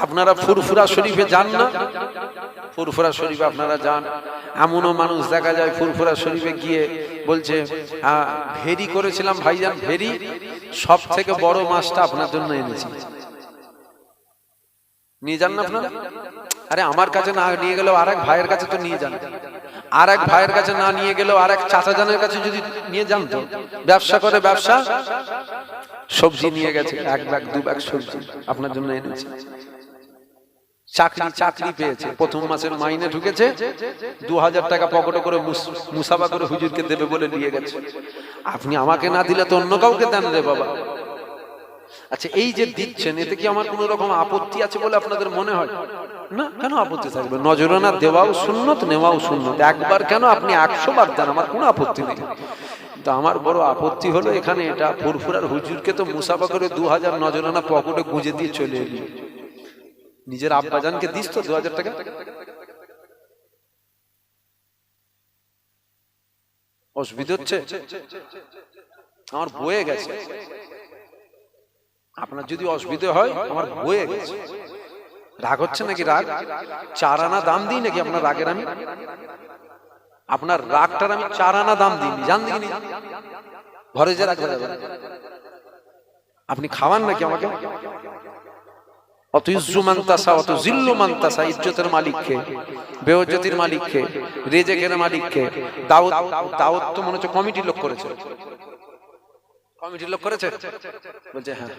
S1: আপনারা ফুরফুরা শরীফে যান না? ফুরফুরা শরীফে আপনারা যান। এমনও মানুষ দেখা যায় ফুরফুরা শরীফে গিয়ে বলছে ভেরি করেছিলাম ভাইজান, ভেরি সব থেকে বড় মাছটা আপনার জন্য এনেছি, নিয়ে যান না আপনারা? আরে আমার কাছে না নিয়ে গেলেও আরেক ভাইয়ের কাছে তো নিয়ে যান, আরেক ভাইয়ের কাছে না নিয়ে গেলেও আরেক চাচা জানের কাছে যদি নিয়ে যান তো। ব্যবসা করে, ব্যবসা, সবজি নিয়ে গেছে, 1 ব্যাগ 2 ব্যাগ সবজি আপনার জন্য এনেছে। চাকরি পেয়েছে, প্রথম মাসের মাইনে ঢুকেছে, 2000 টাকা পকেটে করে মুসাফা করে হুজুরকে দেবে বলে নিয়ে গেছে। আপনি আমাকে না দিলে তো অন্য কাউকে দেন রে বাবা। আচ্ছা, এই যে দিচ্ছেন, এতে কি আমার কোনো রকম আপত্তি আছে বলে আপনাদের মনে হয়? না, কেন আপত্তি থাকবে? নজরানা দেওয়াও সুন্নত, নেওয়াও সুন্নত। একবার কেন, আপনি 100 বার দেন, আমার কোনো আপত্তি নেই। তো আমার বড় আপত্তি হলো এখানে এটা, ফুরফুরার হুজুরকে তো মুসাফা করে 2000 নজরানা পকেটে গুঁজে দিয়ে চলে এলি। নিজের আব্বাজানকে দিস তো 2000 টাকা? অসুবিধা হচ্ছে? আমার বয়ে গেছে। আপনার যদি অসুবিধা হয়, আমার বয়ে গেছে। রাগ হচ্ছে নাকি? রাগ 4 আনা দাম দিই নাকি আপনার রাগের? আমি আপনার রাগটার আমি 4 আনা দাম দিই, জান দিইনি? ঘরে যে রাখা যাবে, আপনি খাওয়ান নাকি আমাকে? অত ইজ্জু মানতাসা, অত জিল্লু মানতাসা। ইজ্জতের মালিক কে? বেইজ্জতির মালিক কে? রিজেকের মালিক কে? দাউদ তো মনে হচ্ছে কমিটির লোক করেছে। কমিটির লোক করেছে বলছে, হ্যাঁ।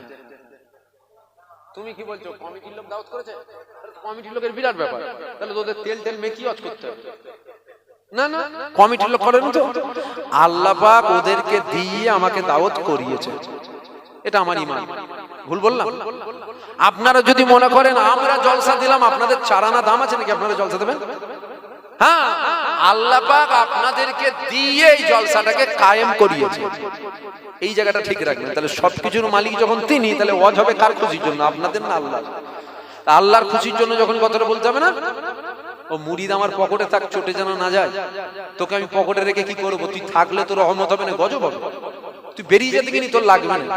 S1: তুমি কি বলছো? কমিটির লোক দাউদ করেছে? কমিটির লোকের বিরাট ব্যাপার, তাহলে তোদের তেল মেকিওয়াজ করতে হবে। না না, কমিটির লোক করেন তো, আল্লাহ পাক ওদেরকে দিয়ে আমাকে দাওয়াত করিয়েছে, এটা আমার ঈমান। ভুল বললাম? আপনারা যদি মনে করেন আমরা জলসা দিলাম, আপনাদের 4 আনা দাম আছে নাকি আপনারা জলসা দেবেন? হ্যাঁ, আল্লাহ পাক আপনাদেরকে দিয়ে এই জলসাটাকে কায়েম করিয়েছে। এই জায়গাটা ঠিক রাখবেন। তাহলে সবকিছুর মালিক যখন তিনি, তাহলে ওয়াজ হবে কার খুশির জন্য? আপনাদের না আল্লাহর? আল্লাহর খুশির জন্য যখন কথাটা বলতে হবে না, ও মুরিদ আমার পকেটে থাক, চটে যেন না যায়। তোকে আমি পকেটে রেখে কি করবো? তুই থাকলে তোর রহমত হবে না, গজব হবে। তুই বেরিয়ে যেতে গেলি, তোর লাগবে না।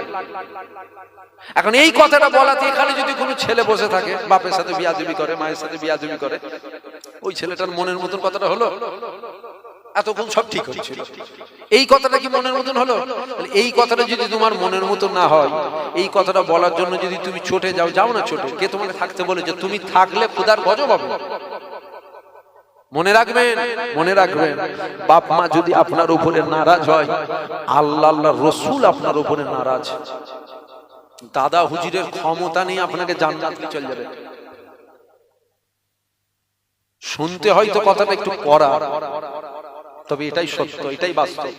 S1: এখন এই কথাটা বলাতে এখানে যদি কোনো ছেলে বসে থাকে, বাপের সাথে বিয়াদবি করে, মায়ের সাথে বিয়াদবি করে, ওই ছেলেটার মনের মতন কথাটা হলো? এতক্ষণ সব ঠিক হচ্ছিল, এই কথাটা কি মনের মতন হলো? এই কথাটা যদি তোমার মনের মতন না হয়, এই কথাটা বলার জন্য যদি তুমি ছোটে যাও, যাও না ছোটে। কে তোমাকে থাকতে বলে যে তুমি থাকলে খোদার গজব হবে? মনে রাখবেন, মনে রাখবেন, বাপ মা যদি আপনার উপরে নারাজ হয়, আল্লাহ আল্লাহর রাসূল আপনার উপরে নারাজ। দাদা হুজুরের ক্ষমতা নেই আপনাকে জান্নাতে চলে যাবে। শুনতে হয়তো কথাটা একটু কড়া, তবে এটাই সত্য, এটাই বাস্তব।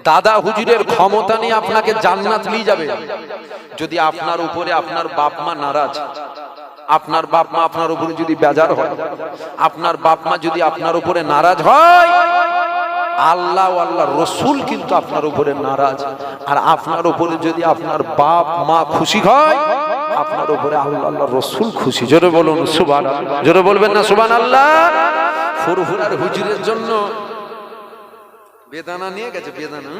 S1: দাদা হুজুরের ক্ষমতা নিয়ে আপনাকে জান্নাত নিয়ে যাবে যদি আপনার উপরে আপনার বাপ মা নারাজ, আপনার বাপ মা আপনার উপরে যদি বেজার হয়, আপনার বাপ মা যদি আপনার উপরে নারাজ হয়, আল্লাহ আল্লাহ রসুল কিন্তু আপনার উপরে নারাজ। আর আপনার উপরে যদি আপনার বাপ মা খুশি হয়, আপনার উপরে আল্লাহ আল্লাহ রসুল খুশি। জোরে বলুন সুবহানাল্লাহ। জোরে বলবেন না সুবহানাল্লাহ? ফুরফুরার হুজুরের জন্য বেদানা নিয়ে গেছে, বেদানা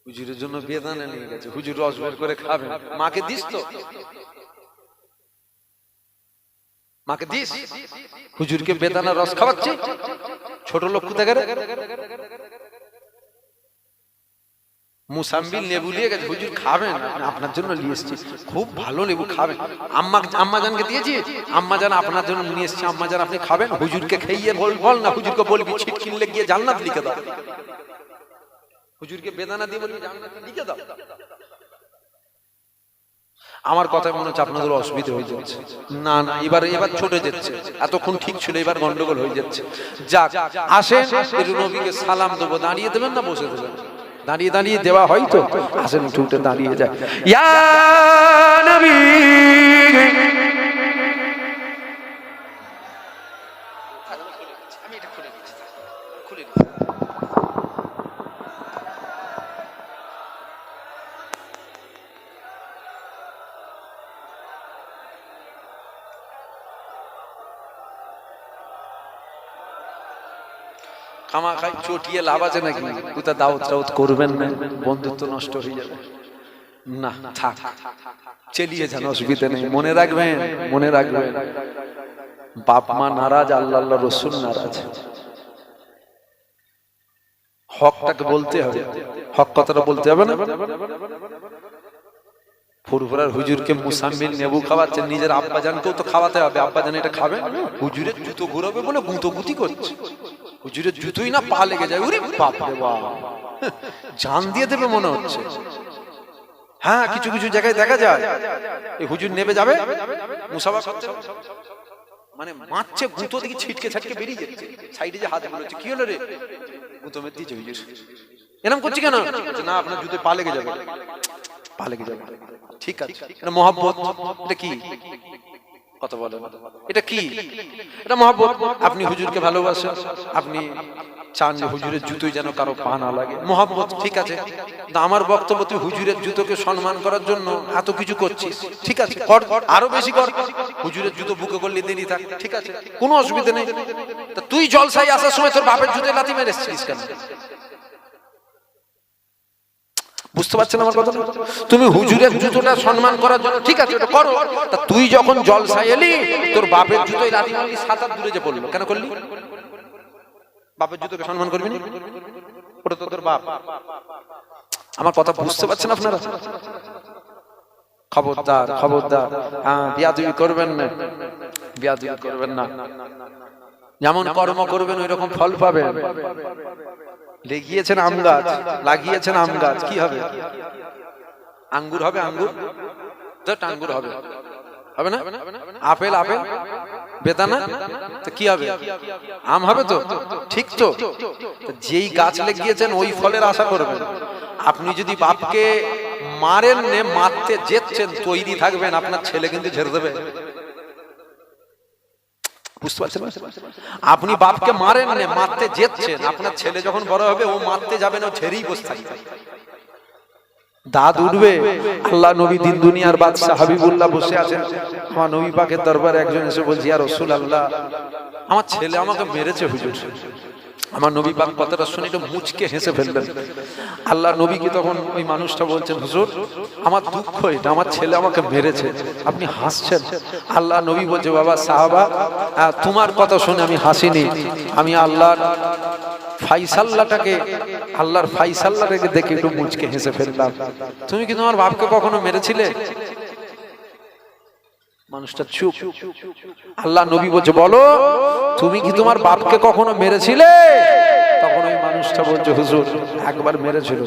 S1: হুজুরের জন্য বেদানা নিয়ে গেছে। হুজুর রস বের করে খাবেন, মাকে দিস তো, মাকে দিস। হুজুরকে বেদানা রস খাওয়াচ্ছে, ছোট লোক কোথাকার। মুসাম্বিল লেবু নিয়ে গেছে, হুজুর খাবেন, আপনার জন্য নিয়ে এসেছি, খুব ভালো লেবু, খাবেন। আম্মা জানকে দিয়েছি, আম্মা জান আপনার জন্য নিয়ে এসেছি, আম্মা জান আপনি খাবেন। হুজুরকে খাইয়ে বল না, হুজুরকে বলবি ছিট কিনলে গিয়ে জান্নাত লিখে দাও। হুজুরকে বেদানা দিয়ে বলবি জান্নাত লিখে দাও। আমার কথায় মনে হচ্ছে আপনাদের অসুবিধা হয়ে যাচ্ছে। না না, এবার ছোটে যাচ্ছে, এতক্ষণ ঠিক ছিল, এবার গন্ডগোল হয়ে যাচ্ছে। যাক, আসেন একটু নবীকে সালাম দেবো। দাঁড়িয়ে দেবেন না বসে দেবেন? দাঁড়িয়ে দাঁড়িয়ে দেওয়া হয় তো, আসেন একটু উঠে দাঁড়িয়ে যায়। ইয়া নবী খামা খাই চটিয়ে লাভ আছে নাকি? কোথা দাওয়াত টাওয়াত করবেন না, বন্ধুত্ব নষ্ট হয়ে যাবে। না থাক, চালিয়ে যান, অসুবিধা নেই। মনে রাখবেন, মনে রাখবেন, বাপ মা নারাজ, আল্লাহ আল্লাহ রসুল নারাজ। হকটাকে বলতে হবে, হক কথাটা বলতে হবে না? ফুরফুরার হুজুরকে মুসাম্বিল লেবু খাওয়াচ্ছেন, নিজের আব্বাজানকেও তো খাওয়াতে হবে। আব্বাজান এটা খাবে? হুজুরের জুতো ঘুরাবে বলে গুঁতোগুতি করছে। হুজুরের জুতোই না পা লেগে যায়, ওরে বাপ রে বাপ, জান দিয়ে দেবে মনে হচ্ছে। হ্যাঁ, কিছু কিছু জায়গায় দেখা যায় এই হুজুর নেবে যাবে, মুসাফা করছে, মানে মারছে, গুঁতো দেখি ছিটকে ছাটকে বেরিয়ে যাচ্ছে, সাইডে যে হাত গুলোচ্ছে। কি হলো রে? গুঁতো মেরে দিয়েছে হুজুর। এরকম করছি কেন? না, আপনার জুতোয় পা লেগে যাবে, পা লেগে যাবে। ঠিক আছে, এটা মহব্বত। এটা কি কথা বলে? এটা কি? এটা মহব্বত। আপনি হুজুরকে ভালোবাসেন, আপনি চান যে হুজুরের জুতোই যেন কারো পা না লাগে, মহব্বত। ঠিক আছে, আমার বক্তব্য, তুই হুজুরের জুতোকে সম্মান করার জন্য এত কিছু করছিস, ঠিক আছে, কর, আরো বেশি কর। হুজুরের জুতো বুকে করলে দেরি থাক, ঠিক আছে, কোনো অসুবিধা নেই। তা তুই জলসাই আসার সময় তোর বাপের জুতোয় লাথি মেরে এসেছিস কেন? বুঝতে পারছেন আমার কথা? তুমি হুজুরের জুতোটা সম্মান করার জন্য, ঠিক আছে, ওটা করো। তা তুই যখন জলসায় এলি, তোর বাপের জুতোয় লাথি মারলি, 7 হাত দূরে যে পড়লো, কেন করলি? বাপের জুতোকে সম্মান করবি না? ওটা তো তোর বাপ। আমার কথা বুঝতে পারছেন আপনারা? খবরদার, খবরদার, বিয়াদবি করবেন না, বিয়াদবি করবেন না। যেমন কর্ম করবেন ওই রকম ফল পাবেন। লেগিয়েছেন আম গাছ, লাগিয়েছেন আম গাছ, কি হবে? আঙ্গুর হবে, আঙ্গুর, আঙ্গুর হবে, হবে না? আপেল, আপেল, বেদানা, তো কি হবে? আম হবে তো, ঠিক তো? যেই গাছ লেগিয়েছেন ওই ফলের আশা করবেন। আপনি যদি বাপকে মারেন নে, মারতে যেচ্ছেন, তৈরি থাকবেন, আপনার ছেলে কিন্তু ঝেড়ে দেবে। বুঝতে পারছেন? আপনি বাপকে মারেন না, মারতে যেচ্ছেন, আপনার ছেলে যখন বড় হবে ও মারতে যাবে না, ও ছেড়েই বসে থাকবে। দাঁত উঠবে। আল্লাহ নবী দিন দুনিয়ার বাদশা হাবিবুল্লাহ বসে আছেন, আমার নবী পাকের দরবারে একজন এসে বলছে, ইয়া রাসূলুল্লাহ, আমার ছেলে আমাকে মেরেছে হুজুর। আমার নবী পাক কথাটা শুনে একটু মুচকে হেসে ফেললেন। আল্লাহ নবীকে তখন ওই মানুষটা বলছেন, হুজুর আমার দুঃখ এটা, আমার ছেলে আমাকে মেরেছে, আপনি হাসছেন। আল্লাহ নবী বলছে, বাবা সাহাবা, তোমার কথা শুনে আমি হাসিনি, আমি আল্লাহর ফাইসাল্লাটাকে, আল্লাহর ফাইসাল্লাটাকে দেখে একটু মুচকে হেসে ফেললাম। তুমি কি তোমার বাপকে কখনো মেরেছিলে? মানুষটা চুপ। আল্লাহ নবী বলছে, বলো তুমি কি তোমার বাপকে কখনো মেরেছিলে? তখন ওই মানুষটা বলছে, হুজুর একবার মেরেছিল।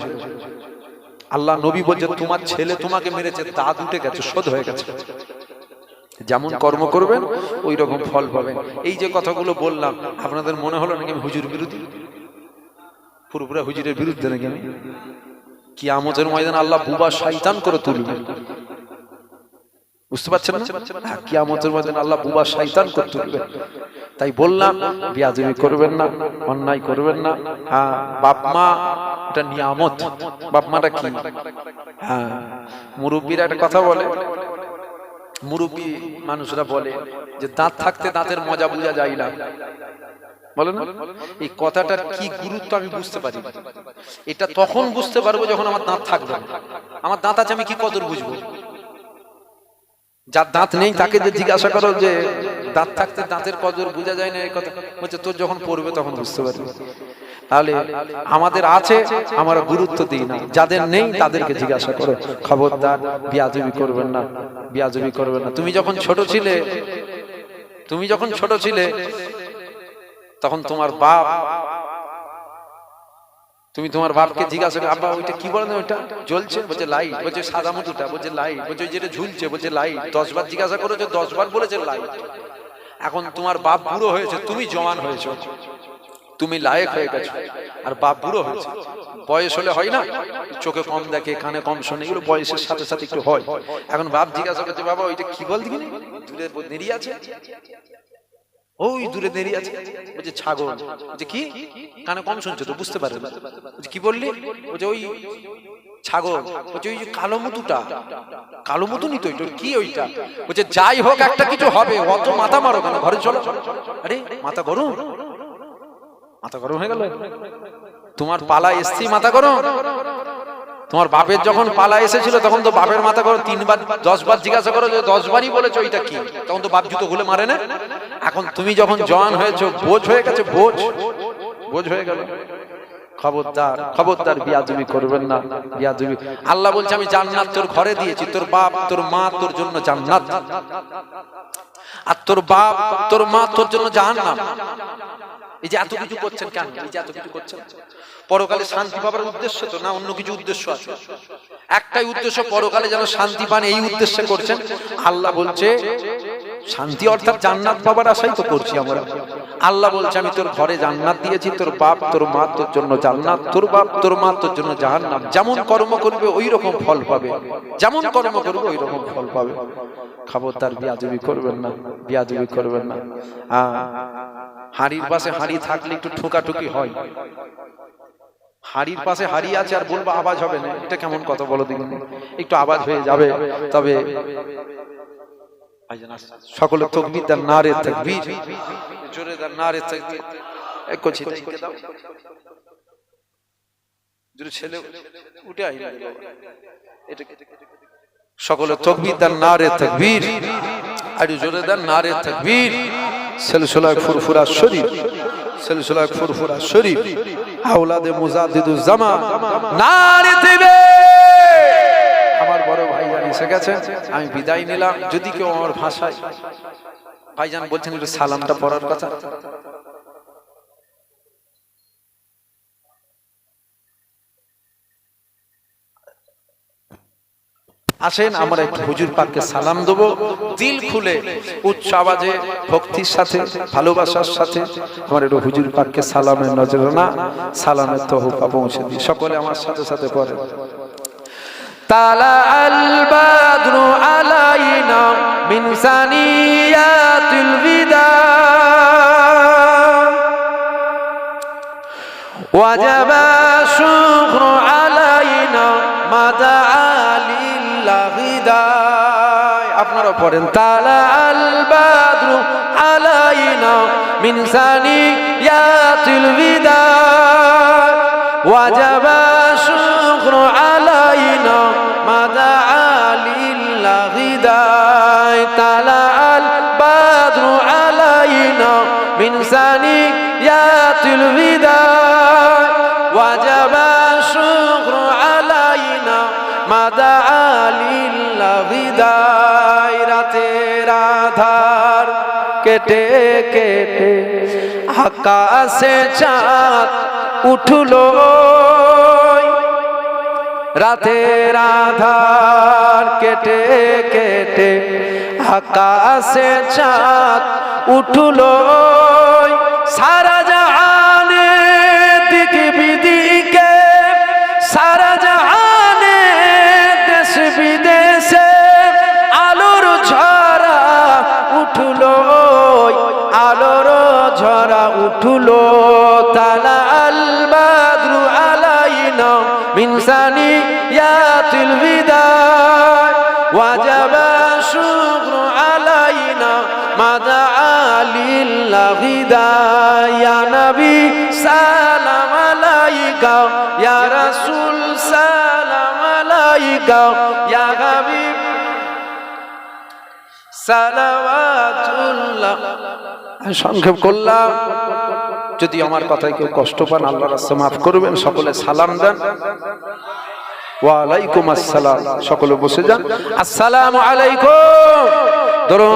S1: আল্লাহ নবী বলছে, তোমার ছেলে তোমাকে মেরেছে, দাঁত উঠে গেছে, শোধ হয়ে গেছে।
S2: যেমন কর্ম করবেন ওই রকম ফল পাবেন। এই যে কথাগুলো বললাম, আপনাদের মনে হলো নাকি আমি হুজুর বিরোধী? পুরোপুরা হুজুরের বিরুদ্ধে নাকি আমি? কিয়ামতের ময়দানে আল্লাহ বুবা শয়তান করে তুলবে, বুঝতে পারছেন না? কিয়ামতের ময়দানে আল্লাহ বুবা শয়তান করে তুলবে। তাই বললাম বিয়াদবি করবেন না, অন্যায় করবেন না। বাপ মা এটা নিয়ামত। বাপ মাটা কি? মুরব্বীরা একটা কথা বলে, মুরব্বী মানুষরা বলে যে দাঁত থাকতে দাঁতের মজা বোঝা যায় না, বলে না? এই কথাটার কি গুরুত্ব আমি বুঝতে পারি। এটা তখন বুঝতে পারবো যখন আমার দাঁত থাকবে না। আমার দাঁত আছে, আমি কি কদর বুঝবো? যার দাঁত নেই তাকে যে জিজ্ঞাসা করো যে দাঁত থাকতে দাঁতের কদর বোঝা যায় না, এই কথা বলছে তোর যখন পড়বে তখন বুঝতে পারবে। তাহলে আমাদের আছে, আমরা গুরুত্ব দিই না। যাদের নেই তাদেরকে জিজ্ঞাসা করো। খবরদার বিয়াদবি করবেন না, বিয়াদবি করবেন না। তুমি যখন ছোট ছিলে তখন তোমার বাপ, তুমি তোমার বাপকে জিজ্ঞাসা করো আব্বা ওইটা কি বলেন, ওইটা জ্বলছে? বলছে লাইট। বলছে সাদা মধুটা? বলছে লাইট। বলছে যেটা ঝুলছে? বলছে লাইট। 10 বার জিজ্ঞাসা করেছে, 10 বার বলেছে লাইট। এখন তোমার বাপ বুড়ো হয়েছে, তুমি জওয়ান হয়েছো, তুমি লায়েক হয়ে গেছো, আর বাপ বুড়ো হয়েছে। বয়স হলে হয় না, চোখে কম দেখে, কানে কম শোনে, এগুলো বয়সের সাথে সাথে একটু হয়। এখন বাপ জিজ্ঞাসা করছে বাবা ওইটা কি বল দিকে, দূরে দেরি আছে, ওই দূরে দেরি আছে। বলছে ছাগল। বলছে কি? কানে কম শুনছো তো, বুঝতে পারে না। বলছে কি বললি? বলছে ওই ছাগল। বলছে ওই যে কালো মুতুটা, কালো মুতুনি তো, কি ওইটা? বলছে যাই হোক একটা কিছু হবে, অত মাথা মারো কেন, ঘরে চলো। আরে মাথা গরম, মাথা গরম হয়ে গেল? তোমার পালা এসছি মাথা গরম? তোমার বাপের যখন পালা এসেছিল তখন তো বাপের মাথা গরম। 3 বার 10 বার জিজ্ঞাসা করো, 10 বারই বলেছো ওইটা কি, তখন তো বাপ জুতো খুলে মারে না। এখন তুমি যখন জওয়ান হয়েছো, বোঝ হয়ে গেছে, বোঝ হয়ে গেল। খবরদার, খবরদার বিয়াদবি করবেন না, বিয়াদবি। আল্লাহ বলছে আমি জান্নাত তোর ঘরে দিয়েছি, তোর বাপ তোর মা তোর জন্য জান্নাত, আর তোর বাপ তোর মা তোর জন্য জাহান্নাম। এই যে এত কিছু করছেন কেন? এই যে এত কিছু করছেন পরকালে শান্তি পাবার উদ্দেশ্য তো না, অন্য কিছু উদ্দেশ্য আছে? একটাই উদ্দেশ্য, পরকালে যেন শান্তি পান, এই উদ্দেশ্যে করছেন। আল্লাহ বলছে শান্তি অর্থাৎ জান্নাত পাবার আশাই তো করছি আমরা। আল্লাহ বলছে আমি তোর ঘরে জান্নাত দিয়েছি, তোর বাপ তোর মা তোর জন্য জান্নাত, তোর বাপ তোর মা তোর জন্য জাহান্নাম। যেমন কর্ম করবে ওই রকম ফল পাবে, যেমন কর্ম করবে ওই রকম ফল পাবে। খবরদার বিয়াদবি করবেন না, বিয়াদবি করবেন না। হাড়ির পাশে হাড়ি থাকলে একটু ঠোকাঠুকি হয়। হাড়ির পাশে হাড়ি আছে আর বলবো আওয়াজ হবে না, এটা কেমন কথা বলো দেখুন? একটু আওয়াজ হয়ে যাবে। তবে সকলে তাকবীর দেন, নারে তাকবীর, জোরে দেন নারে তাকবীর। এক কোচি দাও, জোরে ছেলে উঠে আই না এটা। সকলে তাকবীর দেন, নারে তাকবীর, আর জোরে দেন নারে তাকবীর। সিলসিলায়ে ফুরফুরা শরীফ, সিলসিলায়ে ফুরফুরা শরীফ, আওলাদে মুজাদ্দিদুজ জামান, নারে তাকবীর। আমার বড় ভাইজান এসে গেছে, আমি বিদায় নিলাম। যদি কেউ আমার ভাষায়, ভাইজান বলছেন একটু সালামটা পড়ার কথা। আসেন আমরা একটু হুজুর পাককে সালাম দেবো, দিল খুলে, উচ্চ আওয়াজে, ভক্তির সাথে, ভালোবাসার সাথে আমার একটু হুজুর পাককে সালামের নজরানা, সালামের তহফা পৌঁছে দিই। সকলে আমার সাথে সাথে পড়েন। তালা আল বাদরু আলাইনা মিন সানিয়াতিল বিদা ওয়াজাবা শুকরু আলাইনা মাদা লিল্লাহিদায়। আপনারা পড়েন তালা আল বাদরু আলাইনা মিন সানিয়াতিল বিদা ওয়াজাবা শুকরু আলাইনা মাদা লিল্লাহিদায়। তালা আল বাদরু আলাইনা মিন সানিয়াতিল বিদা ওয়াজাবা শুকরু আলাইনা মাদা লিল্লাহিদায়। রাতের আধার কেটে কেটে আকাশে চাঁদ উঠলো, রাতের আধার কেটে কেটে
S1: আকাশে চাঁদ উঠলো সারা জাহানে দিক বিদিকে, সারা জাহানে দেশ বিদেশে আলোর ঝরা উঠলো, আলোর ঝরা উঠলো। তালা আল বাদরু আলাইনা মিন সানিয়াতিল বিদায় ওয়াজাবা শুকরু আলাইনা মাদা আলিল্লাহি ইয়া নবী সালাম আলাইকা, ইয়া রাসূল সালাম আলাইকা, ইয়া হাবিব সালাওয়াতুল্লাহ। সংক্ষেপ করলাম, যদি আমার কথায় কেউ কষ্ট পান আল্লাহর রাস্তায় মাফ করবেন। সকলে সালাম দেন। ওয়া আলাইকুম আসসালাম। সকলে বসে যান। আসসালামু আলাইকুম। দরুদ